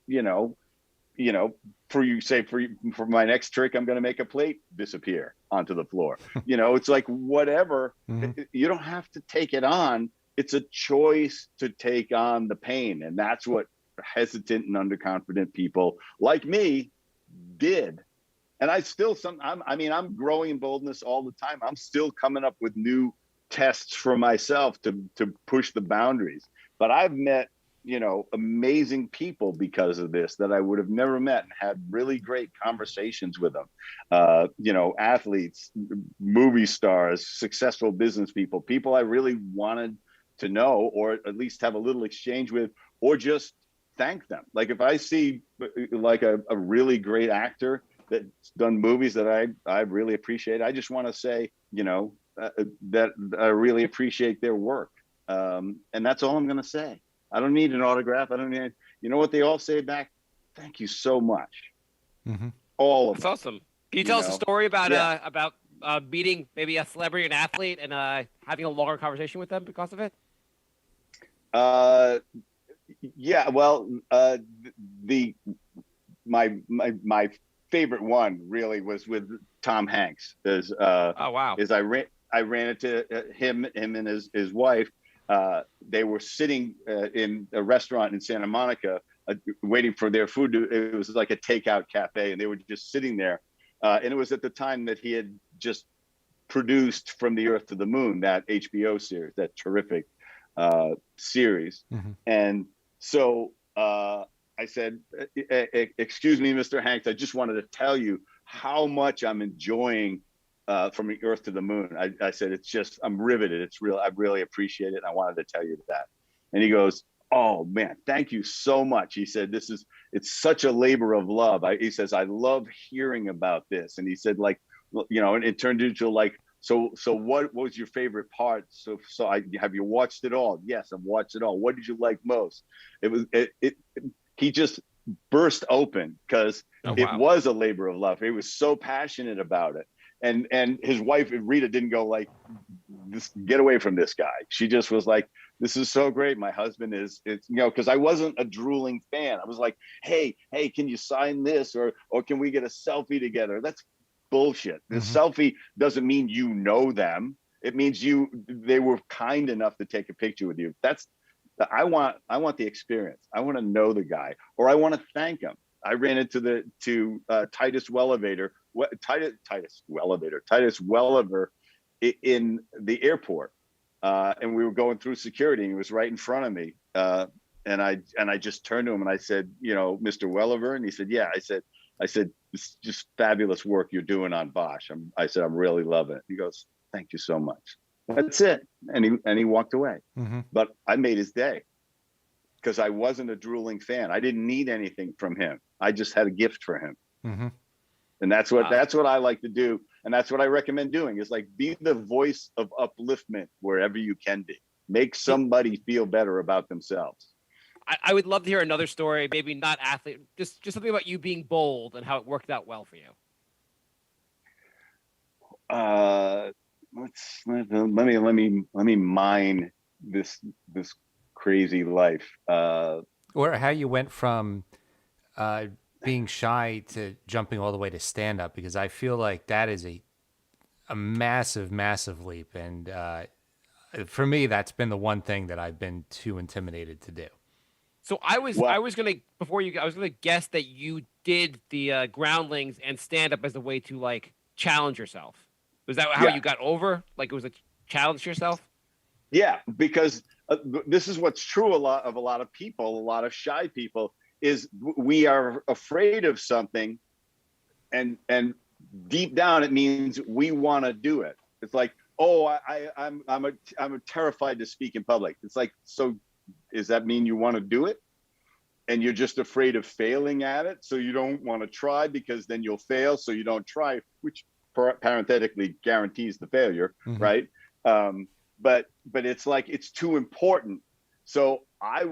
for my next trick, I'm going to make a plate disappear onto the floor. You know, it's like whatever. You don't have to take it on. It's a choice to take on the pain. And that's what hesitant and underconfident people like me did. And I'm growing in boldness all the time. I'm still coming up with new tests for myself to push the boundaries. But I've met, you know, amazing people because of this that I would have never met, and had really great conversations with them. You know, athletes, movie stars, successful business people I really wanted to know, or at least have a little exchange with, or just thank them. Like if I see like a really great actor that's done movies that I really appreciate, I just want to say, you know, that I really appreciate their work. And that's all I'm going to say. I don't need an autograph. I don't need, you know what they all say back? Thank you so much. All of That's them. awesome. Can you tell us a story about meeting maybe a celebrity, an athlete, and having a longer conversation with them because of it? Yeah, well, my favorite one really was with Tom Hanks. Oh wow! Is I ran into him and his wife. They were sitting in a restaurant in Santa Monica, waiting for their food. It was like a takeout cafe, and they were just sitting there. And it was at the time that he had just produced From the Earth to the Moon, that HBO series, that terrific series. And so I said, excuse me, Mr. Hanks, I just wanted to tell you how much I'm enjoying From the Earth to the Moon. I said, it's just, I'm riveted. It's real. I really appreciate it. And I wanted to tell you that. And he goes, oh man, thank you so much. He said, it's such a labor of love. He says, I love hearing about this. And he said, like, you know, and it turned into like, so what was your favorite part? So have you watched it all? Yes, I've watched it all. What did you like most? He just burst open because it was a labor of love. He was so passionate about it. And his wife, Rita, didn't go like, get away from this guy. She just was like, this is so great. My husband is, it's, you know, because I wasn't a drooling fan. I was like, hey, can you sign this? Or can we get a selfie together? That's bullshit. The selfie doesn't mean you know them. It means they were kind enough to take a picture with you. I want the experience. I want to know the guy, or I want to thank him. I ran into Titus Welliver in the airport, and we were going through security, and he was right in front of me. And I just turned to him and I said, you know, Mr. Welliver, and he said, yeah. I said, this is just fabulous work you're doing on Bosch. I said, I'm really loving it. He goes, thank you so much. That's it. And he walked away. But I made his day because I wasn't a drooling fan. I didn't need anything from him. I just had a gift for him. And that's what I like to do. And that's what I recommend doing, is like, be the voice of upliftment wherever you can be. Make somebody feel better about themselves. I would love to hear another story, maybe not athlete, just something about you being bold and how it worked out well for you. Let me mine this crazy life. Or how you went from being shy to jumping all the way to stand up, because I feel like that is a massive leap. And for me, that's been the one thing that I've been too intimidated to do. So I was gonna guess that you did the groundlings and stand up as a way to like challenge yourself. Was that how you got over? Like it was a challenge yourself? Yeah, because this is what's true a lot of people, a lot of shy people, is we are afraid of something, and deep down it means we want to do it. It's like oh, I'm terrified to speak in public. It's like, so does that mean you want to do it? And you're just afraid of failing at it, so you don't want to try because then you'll fail, so you don't try, which parenthetically guarantees the failure, right? But it's like, it's too important. So I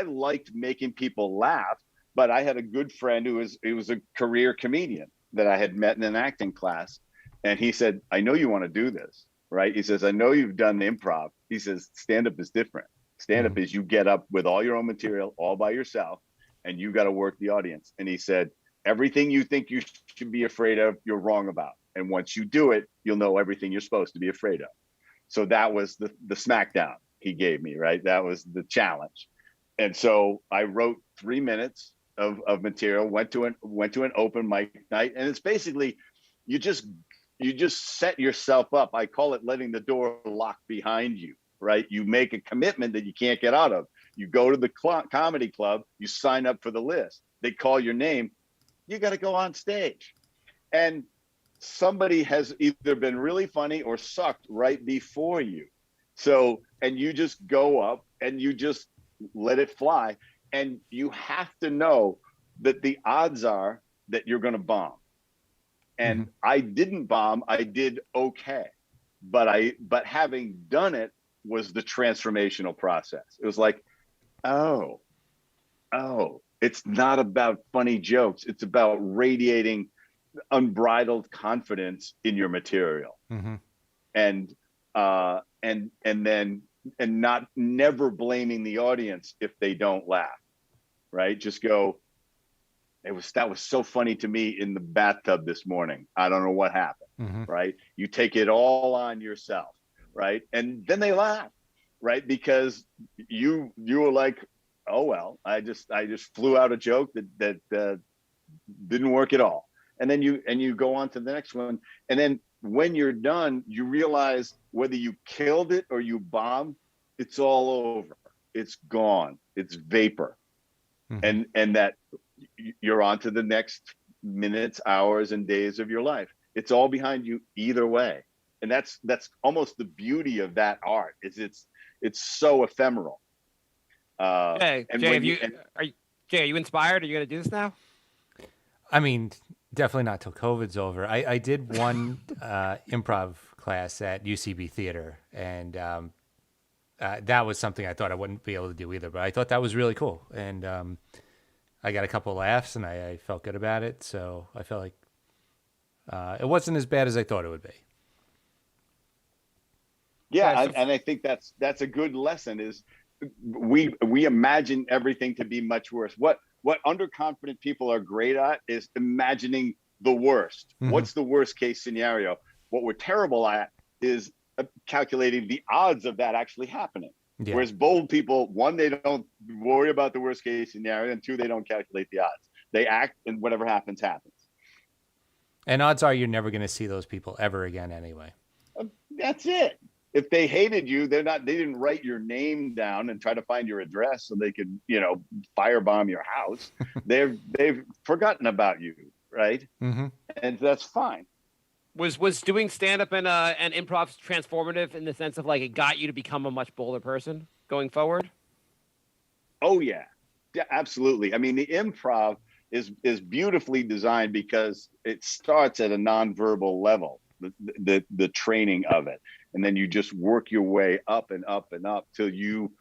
liked making people laugh, but I had a good friend who was a career comedian that I had met in an acting class, and he said, I know you want to do this, right? He says, I know you've done improv. He says, stand-up is different. Stand-up is you get up with all your own material all by yourself, and you got to work the audience. And he said, everything you think you should be afraid of, you're wrong about. And once you do it, you'll know everything you're supposed to be afraid of. So that was the smackdown he gave me, right? That was the challenge. And so I wrote 3 minutes of material, went to an open mic night. And it's basically, you just set yourself up. I call it letting the door lock behind you. Right? You make a commitment that you can't get out of. You go to the comedy club, you sign up for the list. They call your name. You got to go on stage. And somebody has either been really funny or sucked right before you. So, and you just go up and you just let it fly. And you have to know that the odds are that you're going to bomb. And I didn't bomb. I did okay. But having done it, was the transformational process. It was like, oh, it's not about funny jokes. It's about radiating unbridled confidence in your material. And never blaming the audience if they don't laugh, right? Just go, that was so funny to me in the bathtub this morning. I don't know what happened, right? You take it all on yourself. Right. And then they laugh, right? Because you were like, oh, well, I just flew out a joke that didn't work at all. And then you go on to the next one. And then when you're done, you realize whether you killed it or you bombed, it's all over. It's gone. It's vapor. And that you're on to the next minutes, hours, and days of your life. It's all behind you either way. And that's almost the beauty of that art, is it's so ephemeral. Jay, are you inspired? Are you going to do this now? I mean, definitely not till COVID's over. I did one improv class at UCB Theater, and that was something I thought I wouldn't be able to do either. But I thought that was really cool, and I got a couple of laughs, and I felt good about it. So I felt like it wasn't as bad as I thought it would be. Yeah, and I think that's a good lesson. Is we imagine everything to be much worse. What underconfident people are great at is imagining the worst. What's the worst case scenario? What we're terrible at is calculating the odds of that actually happening. Yeah. Whereas bold people, one, they don't worry about the worst case scenario, and two, they don't calculate the odds. They act, and whatever happens, happens. And odds are you're never going to see those people ever again anyway. That's it. If they hated you, they didn't write your name down and try to find your address so they could, firebomb your house. They've forgotten about you, right? And that's fine. Was doing stand-up and improv transformative in the sense of like it got you to become a much bolder person going forward? Oh yeah, absolutely. I mean, the improv is beautifully designed because it starts at a nonverbal level, the training of it. And then you just work your way up and up and up till you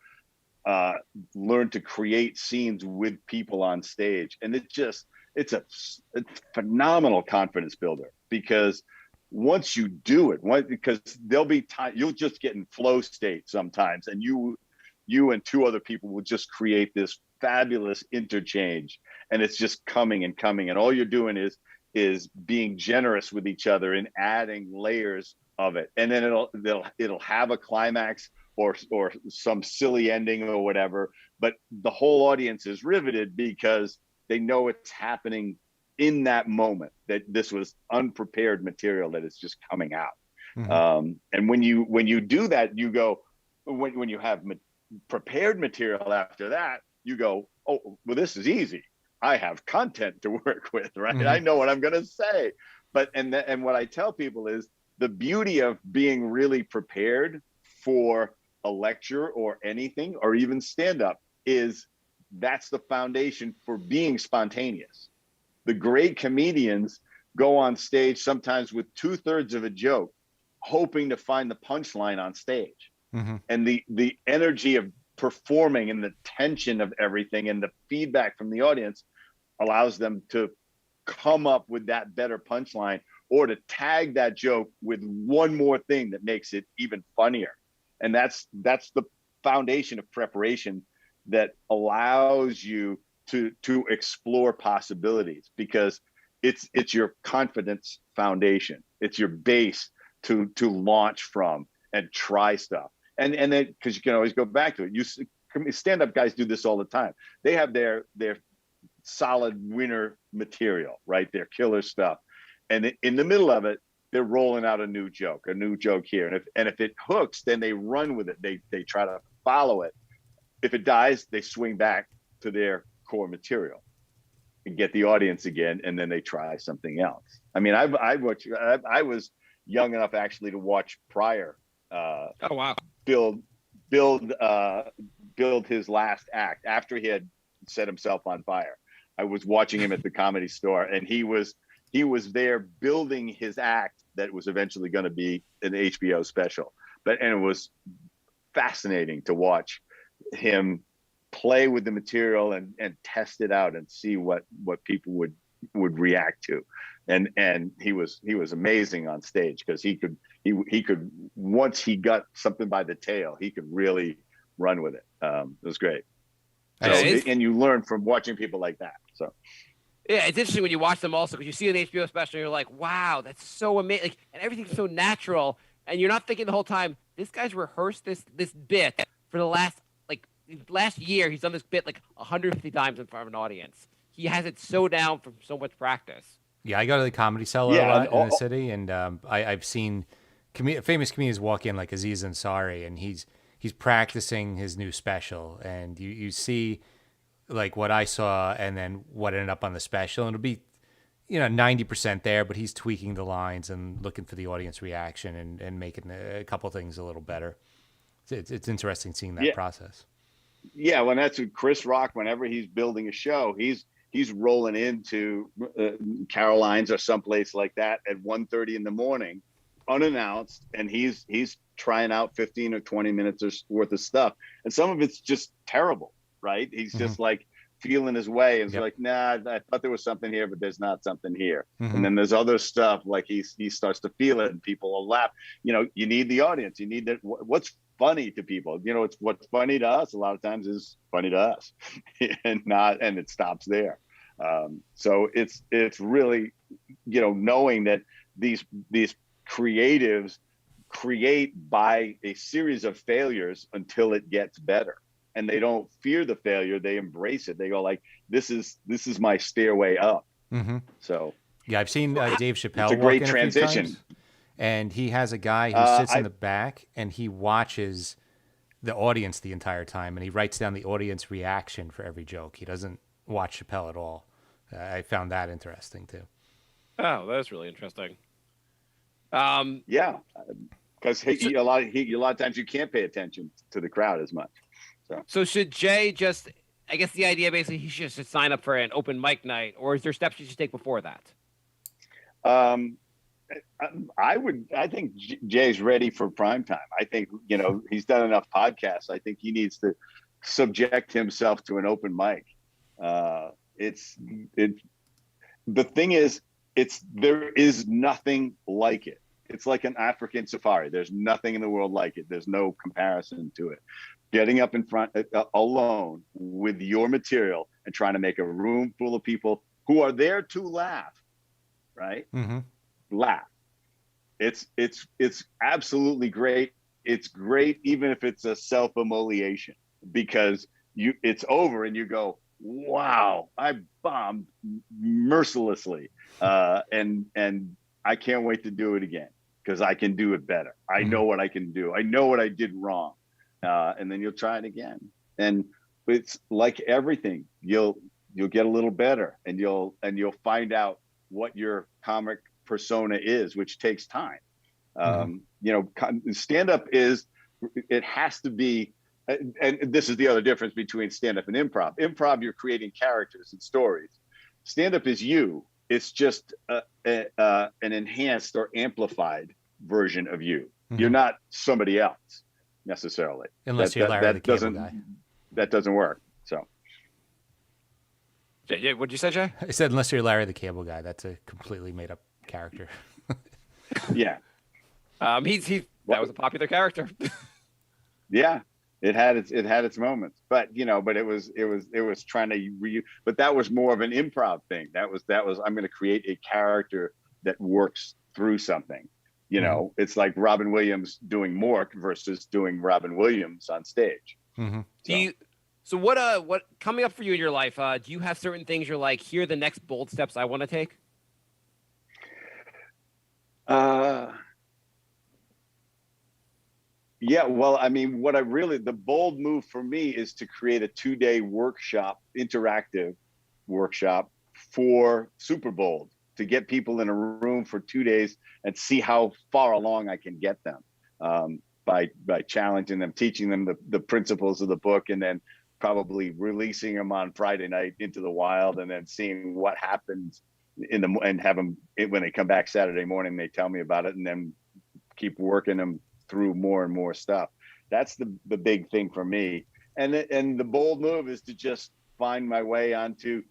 learn to create scenes with people on stage. And it's a phenomenal confidence builder, because once you do it, because there'll be time, you'll just get in flow state sometimes, and you and two other people will just create this fabulous interchange, and it's just coming and coming. And all you're doing is being generous with each other and adding layers of it, and then it'll have a climax or some silly ending or whatever, but the whole audience is riveted because they know it's happening in that moment, that this was unprepared material that is just coming out. And when you do that, you go, when you have prepared material after that, you go, oh, well, this is easy. I have content to work with, right? I know what I'm going to say. And what I tell people is, the beauty of being really prepared for a lecture or anything, or even stand up, is that's the foundation for being spontaneous. The great comedians go on stage sometimes with 2/3 of a joke, hoping to find the punchline on stage. And the energy of performing and the tension of everything and the feedback from the audience allows them to come up with that better punchline, or to tag that joke with one more thing that makes it even funnier. And that's the foundation of preparation that allows you to explore possibilities, because it's your confidence foundation. It's your base to launch from and try stuff. And then, because you can always go back to it. You stand-up guys do this all the time. They have their solid winner material, right? Their killer stuff. And in the middle of it, they're rolling out a new joke here. And if it hooks, then they run with it. They try to follow it. If it dies, they swing back to their core material and get the audience again, and then they try something else. I mean, I was young enough actually to watch Pryor. Oh wow! Build his last act after he had set himself on fire. I was watching him at the Comedy Store, and he was there building his act that was eventually going to be an HBO special. And it was fascinating to watch him play with the material and test it out and see what people would react to. And he was amazing on stage, because he could once he got something by the tail, he could really run with it. It was great. So, and you learn from watching people like that. So yeah, it's interesting when you watch them also, because you see an HBO special and you're like, wow, that's so amazing, like, and everything's so natural, and you're not thinking the whole time, this guy's rehearsed this bit for the last year. He's done this bit like 150 times in front of an audience. He has it so down from so much practice. Yeah, I go to the Comedy Cellar a lot in the city, and I've seen famous comedians walk in, like Aziz Ansari, and he's practicing his new special, and you see like what I saw and then what ended up on the special, and it'll be 90% there, but he's tweaking the lines and looking for the audience reaction and making a couple things a little better. It's interesting seeing that process. Yeah, when that's with Chris Rock, whenever he's building a show, he's rolling into Caroline's or someplace like that at 1:30 in the morning, unannounced, and he's trying out 15 or 20 minutes worth of stuff, and some of it's just terrible, right? He's just like feeling his way, and it's like, nah, I thought there was something here, but there's not something here. And then there's other stuff like he starts to feel it, and people will laugh. You need the audience. You need that. What's funny to people? It's what's funny to us a lot of times is funny to us, and it stops there. So it's really knowing that these creatives create by a series of failures until it gets better, and they don't fear the failure. They embrace it. They go like, this is my stairway up. So yeah, I've seen Dave Chappelle. It's a great walk in transition. a few times, and he has a guy who sits in the back, and he watches the audience the entire time, and he writes down the audience reaction for every joke. He doesn't watch Chappelle at all. I found that interesting too. Oh, that's really interesting. Yeah, because a lot of times you can't pay attention to the crowd as much. So should Jay just? I guess the idea basically he should just sign up for an open mic night, or is there steps you should take before that? I think Jay's ready for prime time. I think he's done enough podcasts. I think he needs to subject himself to an open mic. The thing is, there is nothing like it. It's like an African safari. There's nothing in the world like it. There's no comparison to it. Getting up in front alone with your material and trying to make a room full of people who are there to laugh, right? Laugh. It's absolutely great. It's great even if it's a self-immolation, because it's over and you go, wow, I bombed mercilessly, and I can't wait to do it again, because I can do it better. I know what I can do. I know what I did wrong, and then you'll try it again. And it's like everything. You'll get a little better, and you'll find out what your comic persona is, which takes time. Stand up it has to be, and this is the other difference between stand up and improv. Improv, you're creating characters and stories. Stand up is you. It's just an enhanced or amplified version of you. You're not somebody else necessarily. Unless you're Larry the Cable Guy. That doesn't work. So. What'd you say, Jay? I said, unless you're Larry the Cable Guy, that's a completely made up character. Yeah. That was a popular character. Yeah, it had its moments, but it was trying to but that was more of an improv thing. That was I'm going to create a character that works through something. It's like Robin Williams doing Mork versus doing Robin Williams on stage. Mm-hmm. So what coming up for you in your life? Do you have certain things you're like, here are the next bold steps I want to take? Yeah, well, I mean, the bold move for me is to create a 2-day interactive workshop for Super Bold, to get people in a room for 2 days and see how far along I can get them by challenging them, teaching them the principles of the book, and then probably releasing them on Friday night into the wild, and then seeing what happens and have them, when they come back Saturday morning, they tell me about it, and then keep working them through more and more stuff. That's the big thing for me. And the bold move is to just find my way onto,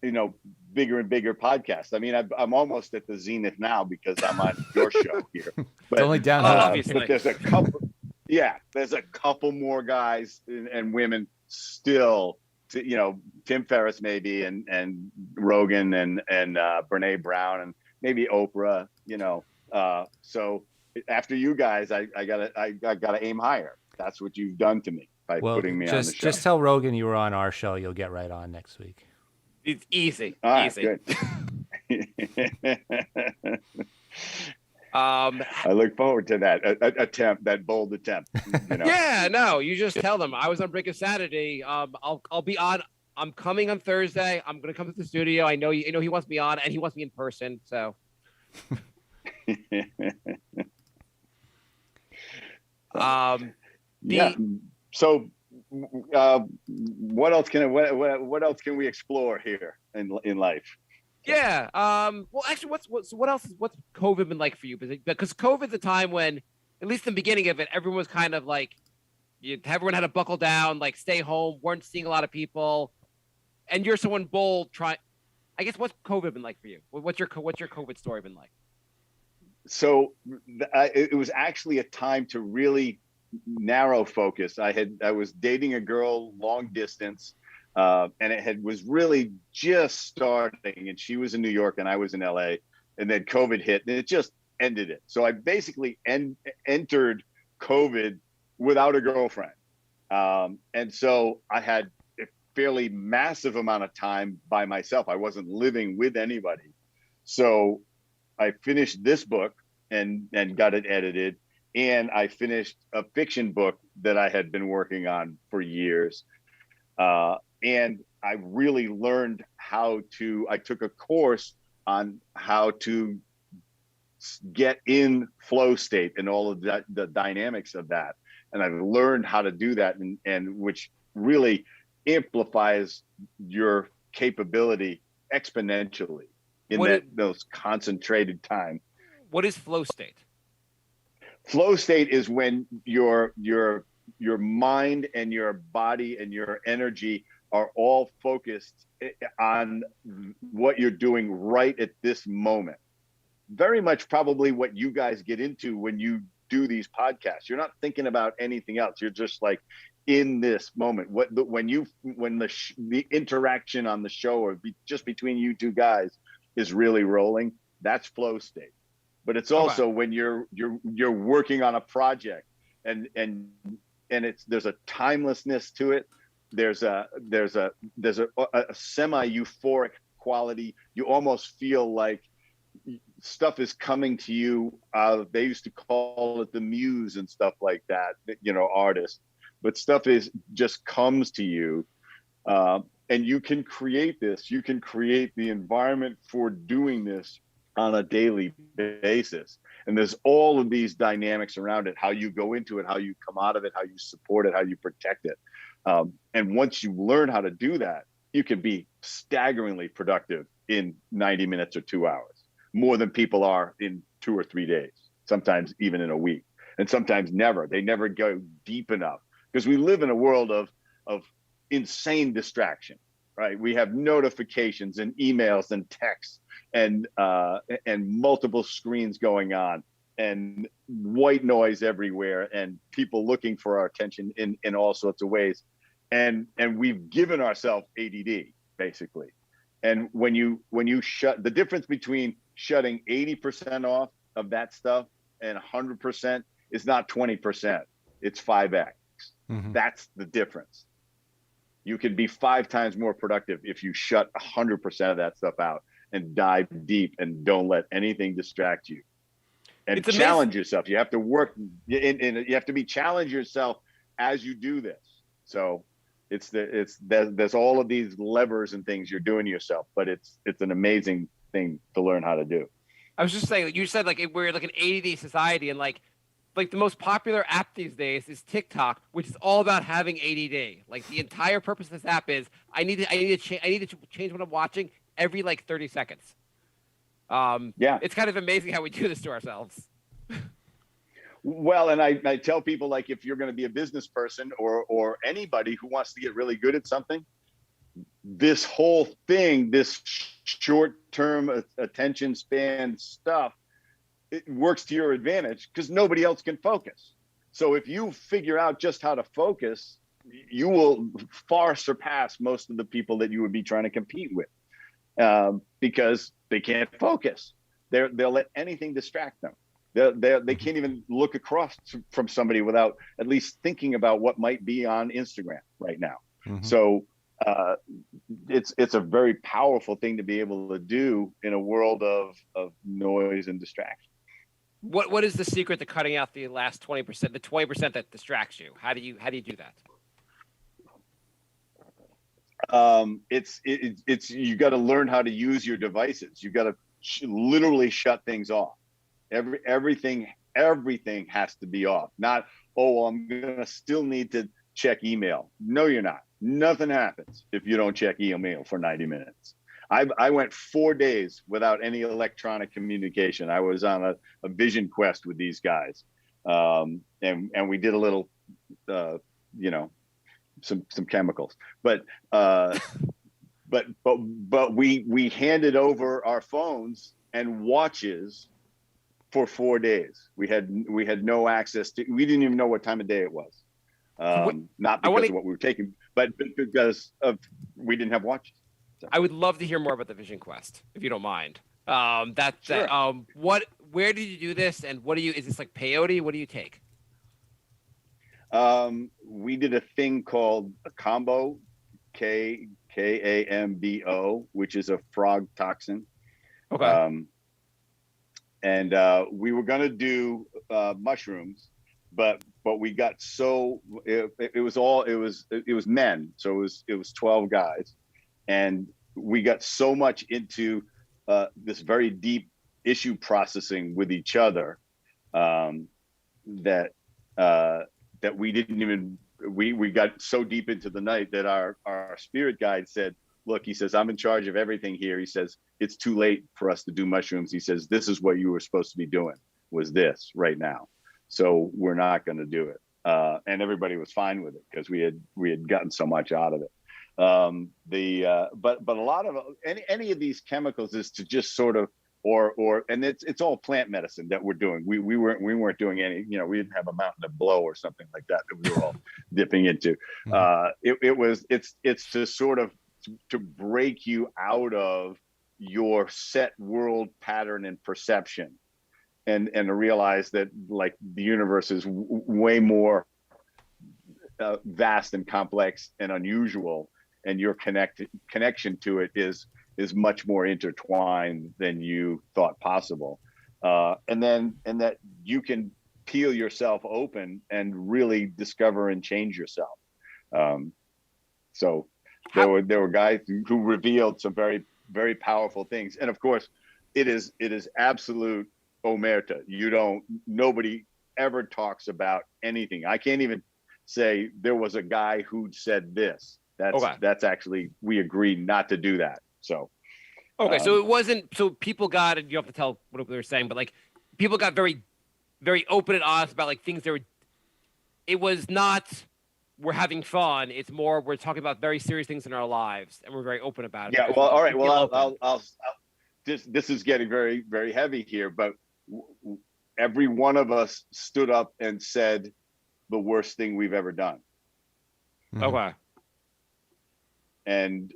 bigger and bigger podcasts. I mean, I'm almost at the zenith now because I'm on your show here. But, it's only downhill. Obviously. There's a couple more guys and women still, Tim Ferriss maybe, and Rogan and Brene Brown and maybe Oprah, so after you guys, I gotta aim higher. That's what you've done to me by putting me on the show. Just tell Rogan you were on our show. You'll get right on next week. It's easy. Easy. Good. I look forward to that bold attempt. Yeah, no, you just tell them I was on Brink of Sanity. I'll be on. I'm coming on Thursday. I'm gonna come to the studio. I know he wants me on, and he wants me in person. So. So what else can we explore here in life? Yeah. Well, actually, what's COVID been like for you? Because COVID's a time when, at least in the beginning of it, everyone was kind of like, everyone had to buckle down, like stay home, weren't seeing a lot of people, and you're someone bold. I guess, what's COVID been like for you? What's your COVID story been like? So it was actually a time to really narrow focus. I was dating a girl long distance, and it was really just starting, and she was in New York and I was in LA, and then COVID hit and it just ended it. So I basically entered COVID without a girlfriend. And so I had a fairly massive amount of time by myself. I wasn't living with anybody. So I finished this book and got it edited. And I finished a fiction book that I had been working on for years. And I really learned I took a course on how to get in flow state and all of that, the dynamics of that. And I've learned how to do that, and which really amplifies your capability exponentially in those concentrated time. What is flow state? Flow state is when your mind and your body and your energy are all focused on what you're doing right at this moment. Very much probably what you guys get into when you do these podcasts. You're not thinking about anything else. You're just like in this moment. When the interaction on the show or just between you two guys is really rolling, that's flow state. But it's also when you're working on a project and there's a timelessness to it. There's a semi-euphoric quality. You almost feel like stuff is coming to you. They used to call it the muse and stuff like that, artists. But stuff just comes to you, and you can create this. You can create the environment for doing this on a daily basis. And there's all of these dynamics around it, how you go into it, how you come out of it, how you support it, how you protect it. And once you learn how to do that, you can be staggeringly productive in 90 minutes or 2 hours, more than people are in 2 or 3 days, sometimes even in a week, and sometimes never. They never go deep enough because we live in a world of insane distraction, right? We have notifications and emails and texts and multiple screens going on and white noise everywhere and people looking for our attention in all sorts of ways. And we've given ourselves ADD basically. And when you shut, the difference between shutting 80% off of that stuff and 100% is not 20%, it's 5x. Mm-hmm. That's the difference. You can be 5 times more productive if you shut 100% of that stuff out and dive deep and don't let anything distract you. And challenge yourself. You have to work, you have to challenge yourself as you do this. So there's all of these levers and things you're doing yourself, but it's an amazing thing to learn how to do. I was just saying, you said like we're like an ADD society, and like the most popular app these days is TikTok, which is all about having ADD. Like the entire purpose of this app is I need to change what I'm watching every like 30 seconds. Yeah, it's kind of amazing how we do this to ourselves. Well, and I tell people, like, if you're going to be a business person or anybody who wants to get really good at something, this whole thing, this short-term attention span stuff, it works to your advantage because nobody else can focus. So if you figure out just how to focus, you will far surpass most of the people that you would be trying to compete with because they can't focus. They'll let anything distract them. They can't even look across from somebody without at least thinking about what might be on Instagram right now. Mm-hmm. So it's a very powerful thing to be able to do in a world of noise and distraction. What is the secret to cutting out the last 20%, the 20% that distracts you? How do you do that? It's you got to learn how to use your devices. You got to literally shut things off. Everything has to be off. Not, I'm gonna still need to check email. No, you're not. Nothing happens if you don't check email for 90 minutes. I went 4 days without any electronic communication. I was on a vision quest with these guys, and we did a little, some chemicals. But we handed over our phones and watches for 4 days. We had no access to. We didn't even know what time of day it was. Not because of what we were taking, but because of we didn't have watches. So. I would love to hear more about the Vision Quest, if you don't mind. Sure. Where did you do this, and is this like peyote? What do you take? We did a thing called a combo, KAMBO, which is a frog toxin. Okay. And we were gonna do mushrooms, but we got it was men, so it was 12 guys. And we got so much into this very deep issue processing with each other that we didn't even we got so deep into the night that our spirit guide said, look, he says, I'm in charge of everything here. He says, it's too late for us to do mushrooms. He says, this is what you were supposed to be doing, was this right now. So we're not going to do it. And everybody was fine with it because we had gotten so much out of it. But a lot of any of these chemicals is to just sort of and it's all plant medicine that we're doing. We weren't doing any, we didn't have a mountain to blow or something like that we were all dipping into. It's to sort of to break you out of your set world pattern and perception and to realize that like the universe is way more vast and complex and unusual, and your connection to it is much more intertwined than you thought possible. And that you can peel yourself open and really discover and change yourself. So there were guys who revealed some very, very powerful things. And of course, it is absolute omerta. Nobody ever talks about anything. I can't even say there was a guy who said this. That's actually, we agreed not to do that. So Okay, so it wasn't. So people got it. You have to tell what they were saying, but like people got very, very open and honest about like things they were. It was not we're having fun. It's more we're talking about very serious things in our lives, and we're very open about it. yeah. Well, all right. Well, I'll this is getting very, very heavy here, but every one of us stood up and said the worst thing we've ever done. Okay. And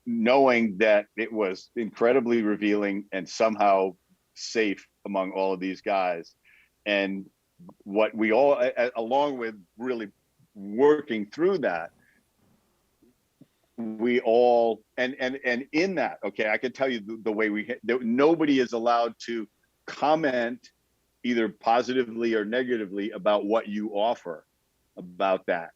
knowing that it was incredibly revealing and somehow safe among all of these guys, and what we all, along with really working through that, we all, and in that, okay, I can tell you the way nobody is allowed to comment either positively or negatively about what you offer about that,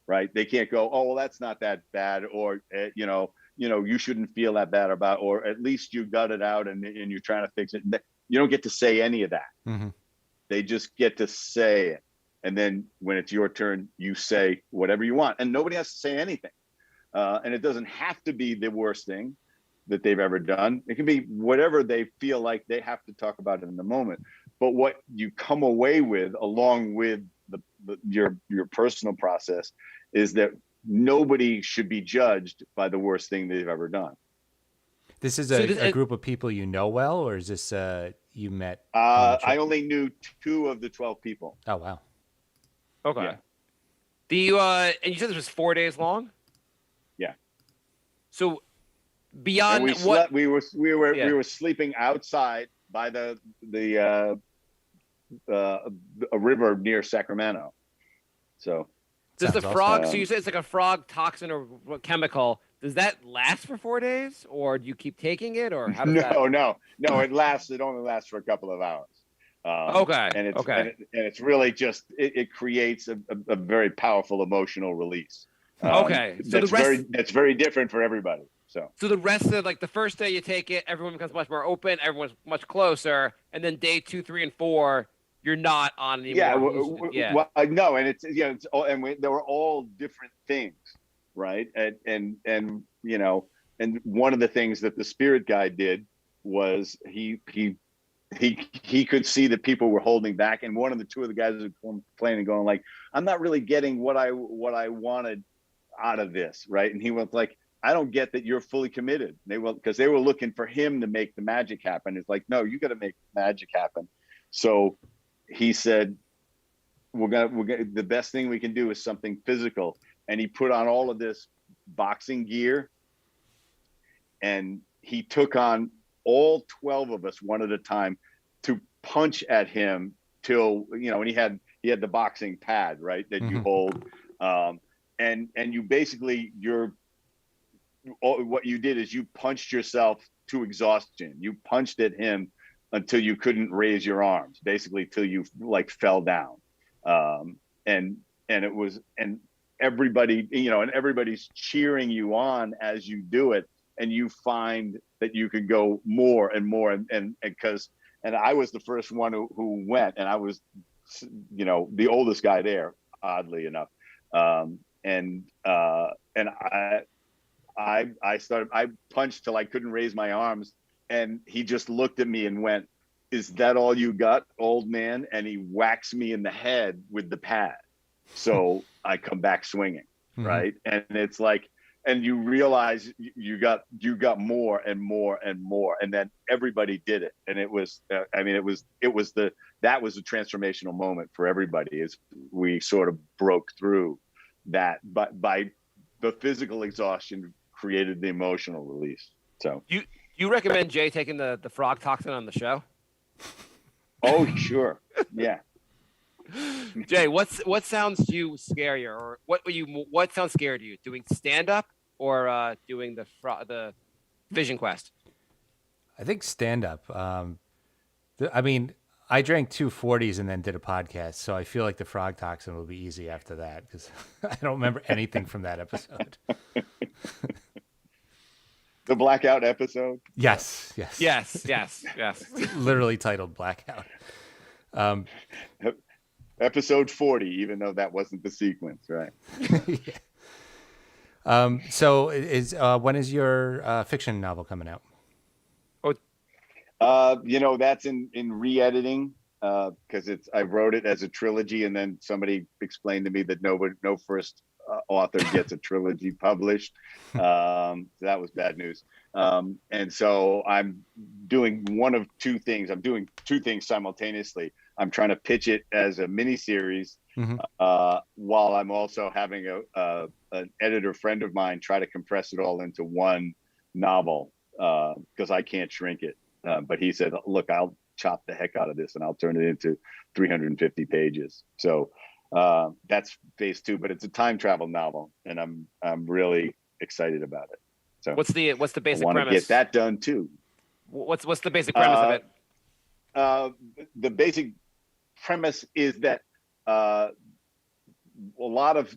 right? They can't go, oh, well, that's not that bad, or you shouldn't feel that bad about, or at least you got it out and you're trying to fix it. You don't get to say any of that. Mm-hmm. They just get to say it. And then when it's your turn, you say whatever you want, and nobody has to say anything. And it doesn't have to be the worst thing that they've ever done. It can be whatever they feel like they have to talk about it in the moment. But what you come away with, along with your personal process, is that nobody should be judged by the worst thing they've ever done. This is a group of people you know well, or is this you met? I only knew 2 of the 12 people. Oh, wow. Okay. Yeah. Do you and you said this was 4 days long? Yeah. So beyond and we were sleeping outside by a river near Sacramento. So does the Sounds frog? awesome. So you said it's like a frog toxin or what chemical? Does that last for 4 days, or do you keep taking it, or how does that? No. It only lasts for a couple of hours. Okay. And it's okay. and it's really just it creates a very powerful emotional release. Okay. So that's very different for everybody. So the rest of like the first day you take it, everyone becomes much more open, everyone's much closer, and then day 2, 3, and 4, you're not on anymore. Well, no, and it's all, and they were all different things, right? And one of the things that the spirit guide did was he could see that people were holding back, and one of the 2 of the guys was complaining, going like, I'm not really getting what I wanted out of this, right? And he was like, I don't get that you're fully committed. Because they were looking for him to make the magic happen. It's like, no, you got to make magic happen. So he said, we're gonna the best thing we can do is something physical. And he put on all of this boxing gear, and he took on all 12 of us one at a time to punch at him till, and he had the boxing pad, right, that you hold. And you basically, what you did is you punched yourself to exhaustion. You punched at him until you couldn't raise your arms, basically till you like fell down. And everybody, and everybody's cheering you on as you do it. And you find that you can go more and more. And I was the first one who went, and I was, the oldest guy there, oddly enough. I punched till I couldn't raise my arms, and he just looked at me and went, "Is that all you got, old man?" And he whacks me in the head with the pad. So I come back swinging, right? And it's like, and you realize you got more and more and more, and then everybody did it, and it was, that was a transformational moment for everybody as we sort of broke through that, but by the physical exhaustion created the emotional release. So you recommend Jay taking the frog toxin on the show? Oh, sure. Yeah. Jay, what sounds to you scarier, or what sounds scary to you? Doing stand up or doing the Vision Quest? I think stand up. I drank 2 40s and then did a podcast, so I feel like the frog toxin will be easy after that because I don't remember anything from that episode. The blackout episode. Yes. Yes. Literally titled Blackout. Episode 40, even though that wasn't the sequence, right? So when is your fiction novel coming out? That's in re-editing because I wrote it as a trilogy, and then somebody explained to me that no first author gets a trilogy published. So that was bad news. And so I'm doing one of two things. I'm doing two things simultaneously. I'm trying to pitch it as a miniseries while I'm also having an editor friend of mine try to compress it all into one novel because I can't shrink it. But he said, look, I'll chop the heck out of this and I'll turn it into 350 pages. So that's phase 2, but it's a time travel novel, and I'm really excited about it. So what's the basic I want premise? to get that done too. What's the basic premise of it? The basic premise is that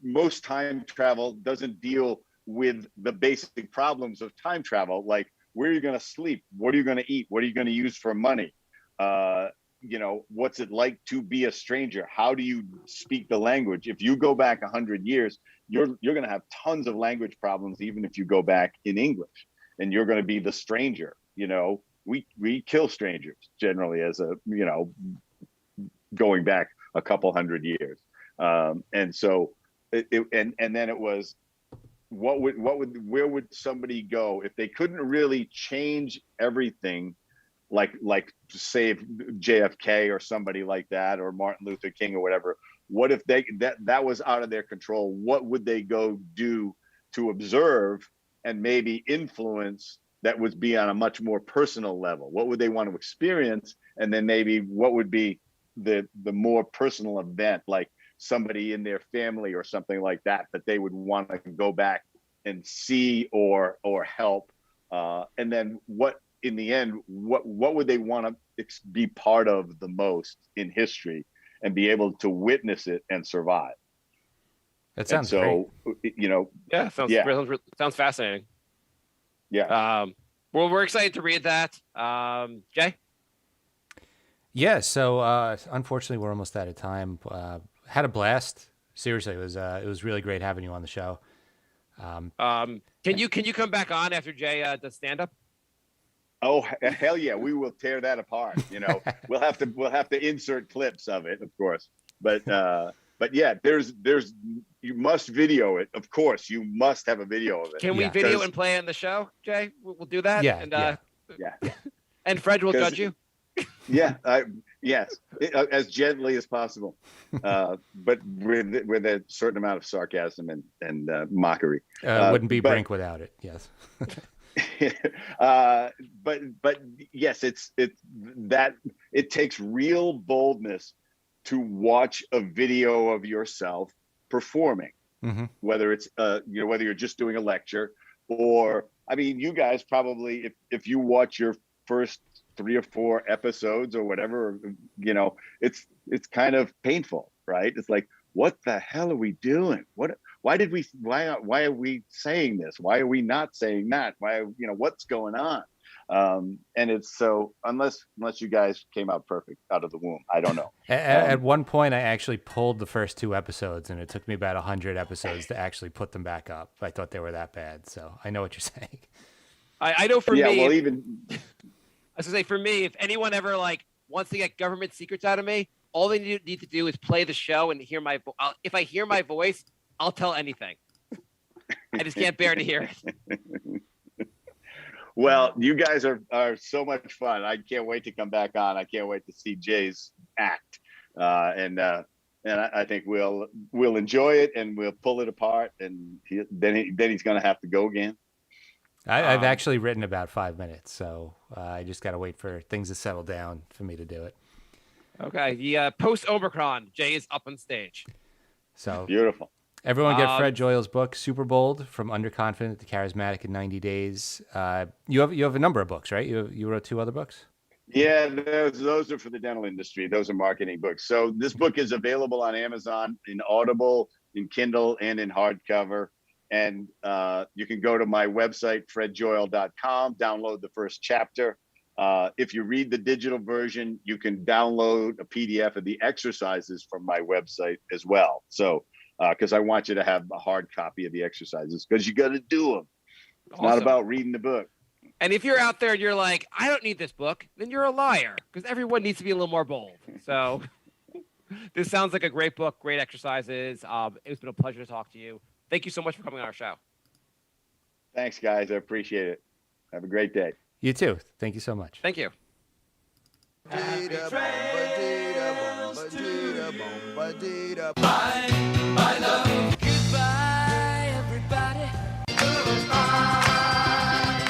most time travel doesn't deal with the basic problems of time travel, like where are you going to sleep? What are you going to eat? What are you going to use for money? What's it like to be a stranger? How do you speak the language? If you go back 100 years, you're going to have tons of language problems, even if you go back in English, and you're going to be the stranger. We kill strangers generally as going back a couple hundred years. And so and then it was, where would somebody go if they couldn't really change everything, like save JFK or somebody like that, or Martin Luther King or whatever? What if that was out of their control? What would they go do to observe and maybe influence that would be on a much more personal level? What would they want to experience? And then maybe what would be the more personal event, like somebody in their family or something like that they would want to go back and see or help, and then what in the end, what would they want to be part of the most in history and be able to witness it and survive? That sounds great. Sounds fascinating. Yeah. Well, we're excited to read that. Jay? Yeah, so unfortunately we're almost out of time. Had a blast. Seriously, it was really great having you on the show. Can you come back on after Jay does stand up? Oh hell yeah, we will tear that apart. We'll have to insert clips of it, of course. But yeah, there's you must video it. Of course, you must have a video of it. Can we video and play on the show, Jay? We'll do that. Yeah. And yeah. And Fred will judge you. Yeah, yes, as gently as possible, but with a certain amount of sarcasm and mockery. Wouldn't be Brink without it. Yes. But yes, it takes real boldness to watch a video of yourself performing, whether it's whether you're just doing a lecture, or you guys probably, if you watch your first 3 or 4 episodes or whatever, it's kind of painful, right? It's like, what the hell are we doing? Why are we saying this? Why are we not saying that? What's going on? And it's so, unless you guys came out perfect out of the womb, I don't know. At one point, I actually pulled the first 2 episodes, and it took me about 100 episodes to actually put them back up. I thought they were that bad. So I know what you're saying. I know for me. Yeah, well, even I was gonna say, for me, if anyone ever wants to get government secrets out of me, all they need to do is play the show and hear my. If I hear my voice, I'll tell anything. I just can't bear to hear it. Well, you guys are so much fun. I can't wait to come back on. I can't wait to see Jay's act, and I think we'll enjoy it and we'll pull it apart, and then he's gonna have to go again. I've actually written about 5 minutes, so I just got to wait for things to settle down for me to do it. Okay. The post-Omicron, Jay is up on stage. So beautiful. Everyone get Fred Joyal's book, Super Bold, From Underconfident to Charismatic in 90 Days. You have a number of books, right? You wrote 2 other books? Yeah, those are for the dental industry. Those are marketing books. So this book is available on Amazon, in Audible, in Kindle, and in hardcover. And you can go to my website, fredjoyal.com, download the first chapter. If you read the digital version, you can download a PDF of the exercises from my website as well. So, because I want you to have a hard copy of the exercises, because you got to do them. It's not about reading the book. And if you're out there and you're like, I don't need this book, then you're a liar, because everyone needs to be a little more bold. So this sounds like a great book, great exercises. It's been a pleasure to talk to you. Thank you so much for coming on our show. Thanks, guys. I appreciate it. Have a great day. You too. Thank you so much. Thank you. My love. Goodbye, everybody. Goodbye.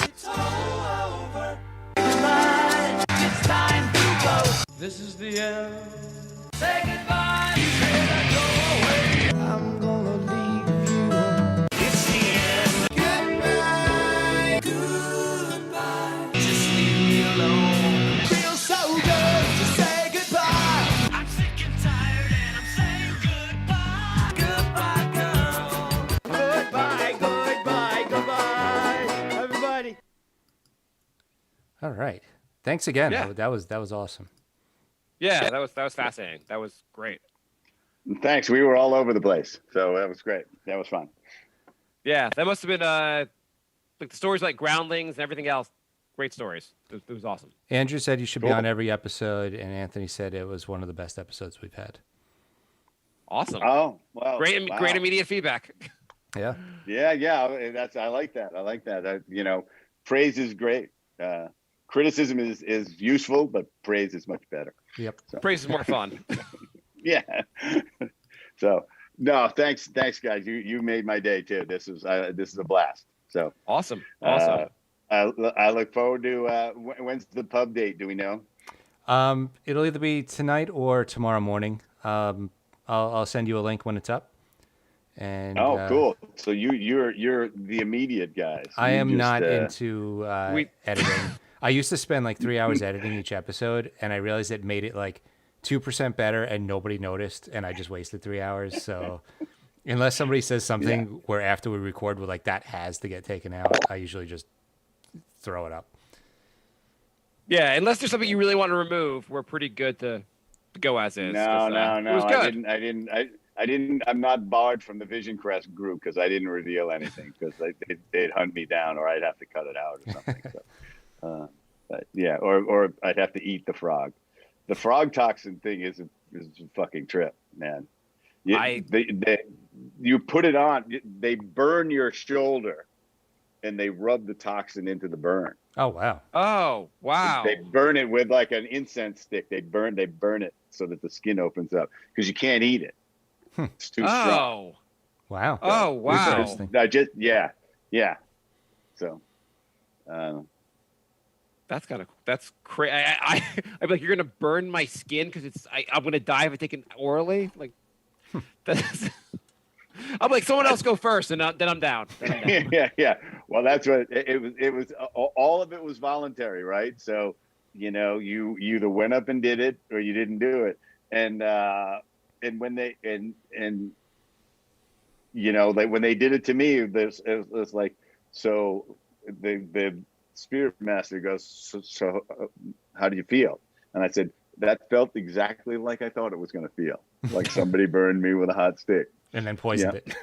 It's all over. Goodbye. It's time to go. This is the end. Say goodbye. You better go away. I'm gonna leave you. It's the end. Goodbye. Goodbye. Just leave me alone. Feels so good to say goodbye. I'm sick and tired and I'm saying goodbye. Goodbye, girl. Goodbye, goodbye, goodbye, everybody. All right. Thanks again. Yeah. That was awesome. Yeah, that was fascinating. That was great. Thanks. We were all over the place, so that was great. That was fun. Yeah, that must have been like the stories like Groundlings and everything else. Great stories. It was awesome. Andrew said you should be Cool. on every episode, and Anthony said it was one of the best episodes we've had. Awesome. Oh, well, Great wow. immediate feedback. Yeah. Yeah. I like that. Praise is great. Criticism is useful, but praise is much better. Yep. So, Praise is more fun. yeah. So no, thanks, guys. You made my day too. This is a blast. So Awesome. I look forward to when's the pub date? Do we know? It'll either be tonight or tomorrow morning. I'll send you a link when it's up. And cool. So you're the immediate guys. I You am just, not into editing. I used to spend like 3 hours editing each episode, and I realized it made it like 2% better, and nobody noticed, and I just wasted 3 hours. So unless somebody says something where after we record, we're like, that has to get taken out, I usually just throw it up. Yeah, unless there's something you really want to remove, we're pretty good to go as is. No. It was good. I didn't. I'm not barred from the Vision Crest group because I didn't reveal anything because they'd hunt me down or I'd have to cut it out or something. So, but yeah, or I'd have to eat the frog. The frog toxin thing is a fucking trip, man. You put it on. They burn your shoulder, and they rub the toxin into the burn. Oh, wow. Oh, wow. They burn it with like an incense stick. They burn it so that the skin opens up because you can't eat it. It's too strong. Wow. Oh, wow. Yeah. So, that's crazy. I'm like, you're gonna burn my skin because I'm gonna die if I take it orally. Like, that's. I'm like, someone else go first, and then I'm down. Yeah. Well, that's what it was. It was all of it was voluntary, right? So, you either went up and did it or you didn't do it, and when they like when they did it to me, it was like, so the spirit master goes, so how do you feel? And I said, that felt exactly like I thought it was going to feel, like somebody burned me with a hot stick. And then poisoned it.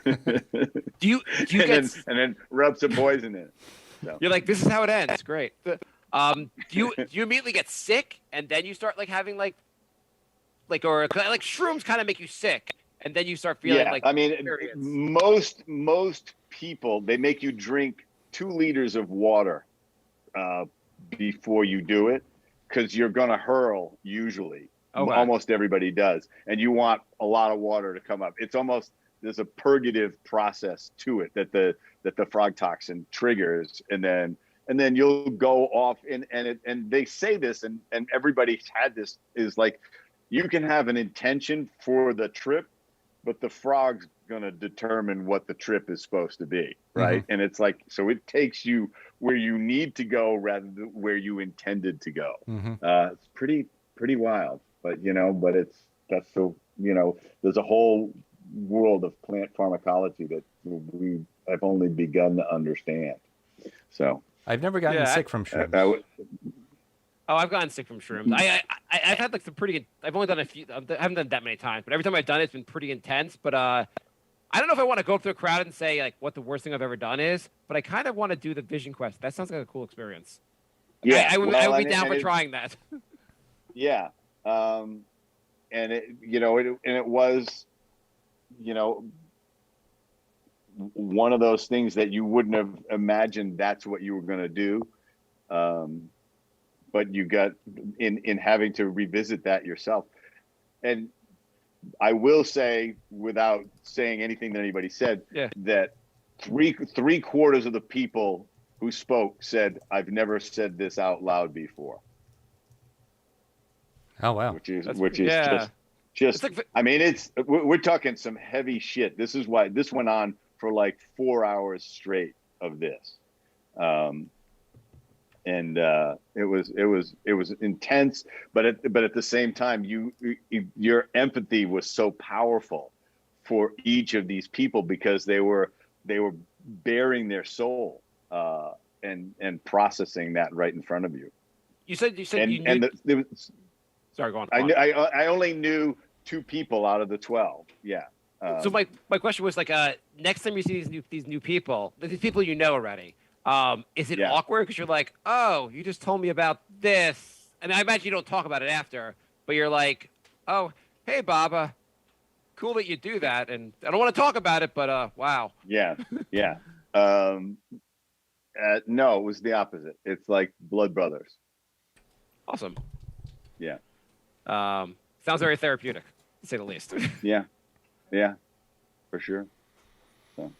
Do you and then rub some poison in it. So. You're like, this is how it ends. Great. Do you immediately get sick and then you start like having like shrooms kind of make you sick and then you start feeling like. I mean, most people, they make you drink 2 liters of water before you do it because you're gonna hurl usually. Okay. Almost everybody does, and you want a lot of water to come up. It's almost, there's a purgative process to it that the frog toxin triggers, and then you'll go off and they say this, and everybody's had this, is like, you can have an intention for the trip, but the frog's gonna determine what the trip is supposed to be, right? Mm-hmm. And it's like, so it takes you where you need to go rather than where you intended to go. Mm-hmm. It's pretty wild. But there's a whole world of plant pharmacology that we I've only begun to understand. So I've never gotten sick from shrooms. Oh, I've gotten sick from shrooms. I've had like some pretty. I've only done a few. I haven't done it that many times, but every time I've done it, it's been pretty intense. But I don't know if I want to go up to a crowd and say like what the worst thing I've ever done is. But I kind of want to do the Vision Quest. That sounds like a cool experience. Yeah, I would be down for trying that. Yeah, and it was, one of those things that you wouldn't have imagined that's what you were going to do. But you got in having to revisit that yourself. And I will say, without saying anything that anybody said, that three quarters of the people who spoke said, "I've never said this out loud before." Oh wow! Which is just like, I mean, we're talking some heavy shit. This is why this went on for like 4 hours straight of this. And it was intense, but at the same time, your empathy was so powerful for each of these people because they were bearing their soul and processing that right in front of you. You said you knew. Sorry, go on. I only knew 2 people out of the 12. Yeah. So my question was like, next time you see these new people, these people you know already. Is it awkward because you're like, oh, you just told me about this, and I imagine you don't talk about it after, but you're like, oh, hey, Baba, cool that you do that, and I don't want to talk about it, but wow. Yeah. No, it was the opposite. It's like blood brothers. Awesome. Yeah. Sounds very therapeutic, to say the least. Yeah, for sure. So.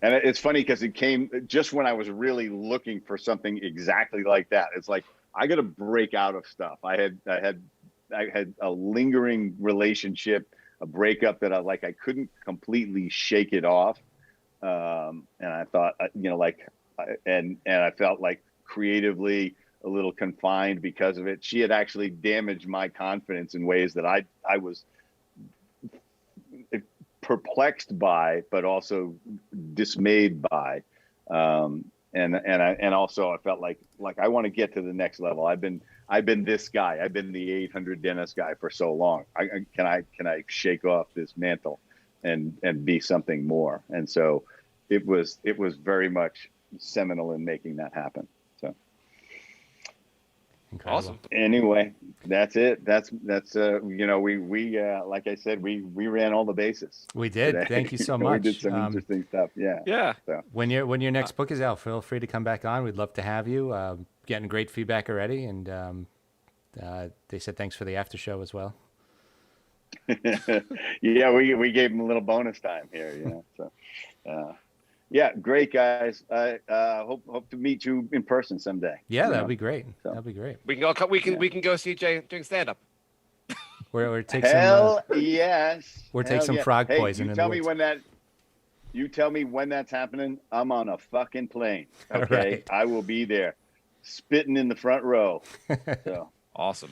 And it's funny because it came just when I was really looking for something exactly like that. It's like I got to break out of stuff. I had a lingering relationship, a breakup that I couldn't completely shake it off, and I thought and I felt like creatively a little confined because of it. She had actually damaged my confidence in ways that I was perplexed by, but also dismayed by. And also I felt like I want to get to the next level. I've been this guy. I've been the 800 dentist guy for so long. Can I shake off this mantle and be something more? And so it was very much seminal in making that happen. So incredible. Awesome. Anyway, that's it. That's we like I said, we ran all the bases. We did. Today. Thank you so much. We did some interesting stuff. Yeah. So. When your next book is out, feel free to come back on. We'd love to have you. Getting great feedback already, and they said thanks for the after show as well. Yeah, we gave them a little bonus time here, So, yeah, great guys. I hope to meet you in person someday. Yeah, that'd be great. So. That'd be great. We can go see Jay doing stand up. We're take yes. We'll take some frog poison. You tell me when that's happening. I'm on a fucking plane. Okay, right. I will be there, spitting in the front row. So Awesome.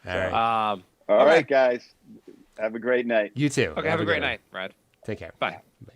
All right. All right, guys. Have a great night. You too. Okay, have a great night, Brad. Take care. Bye. Bye.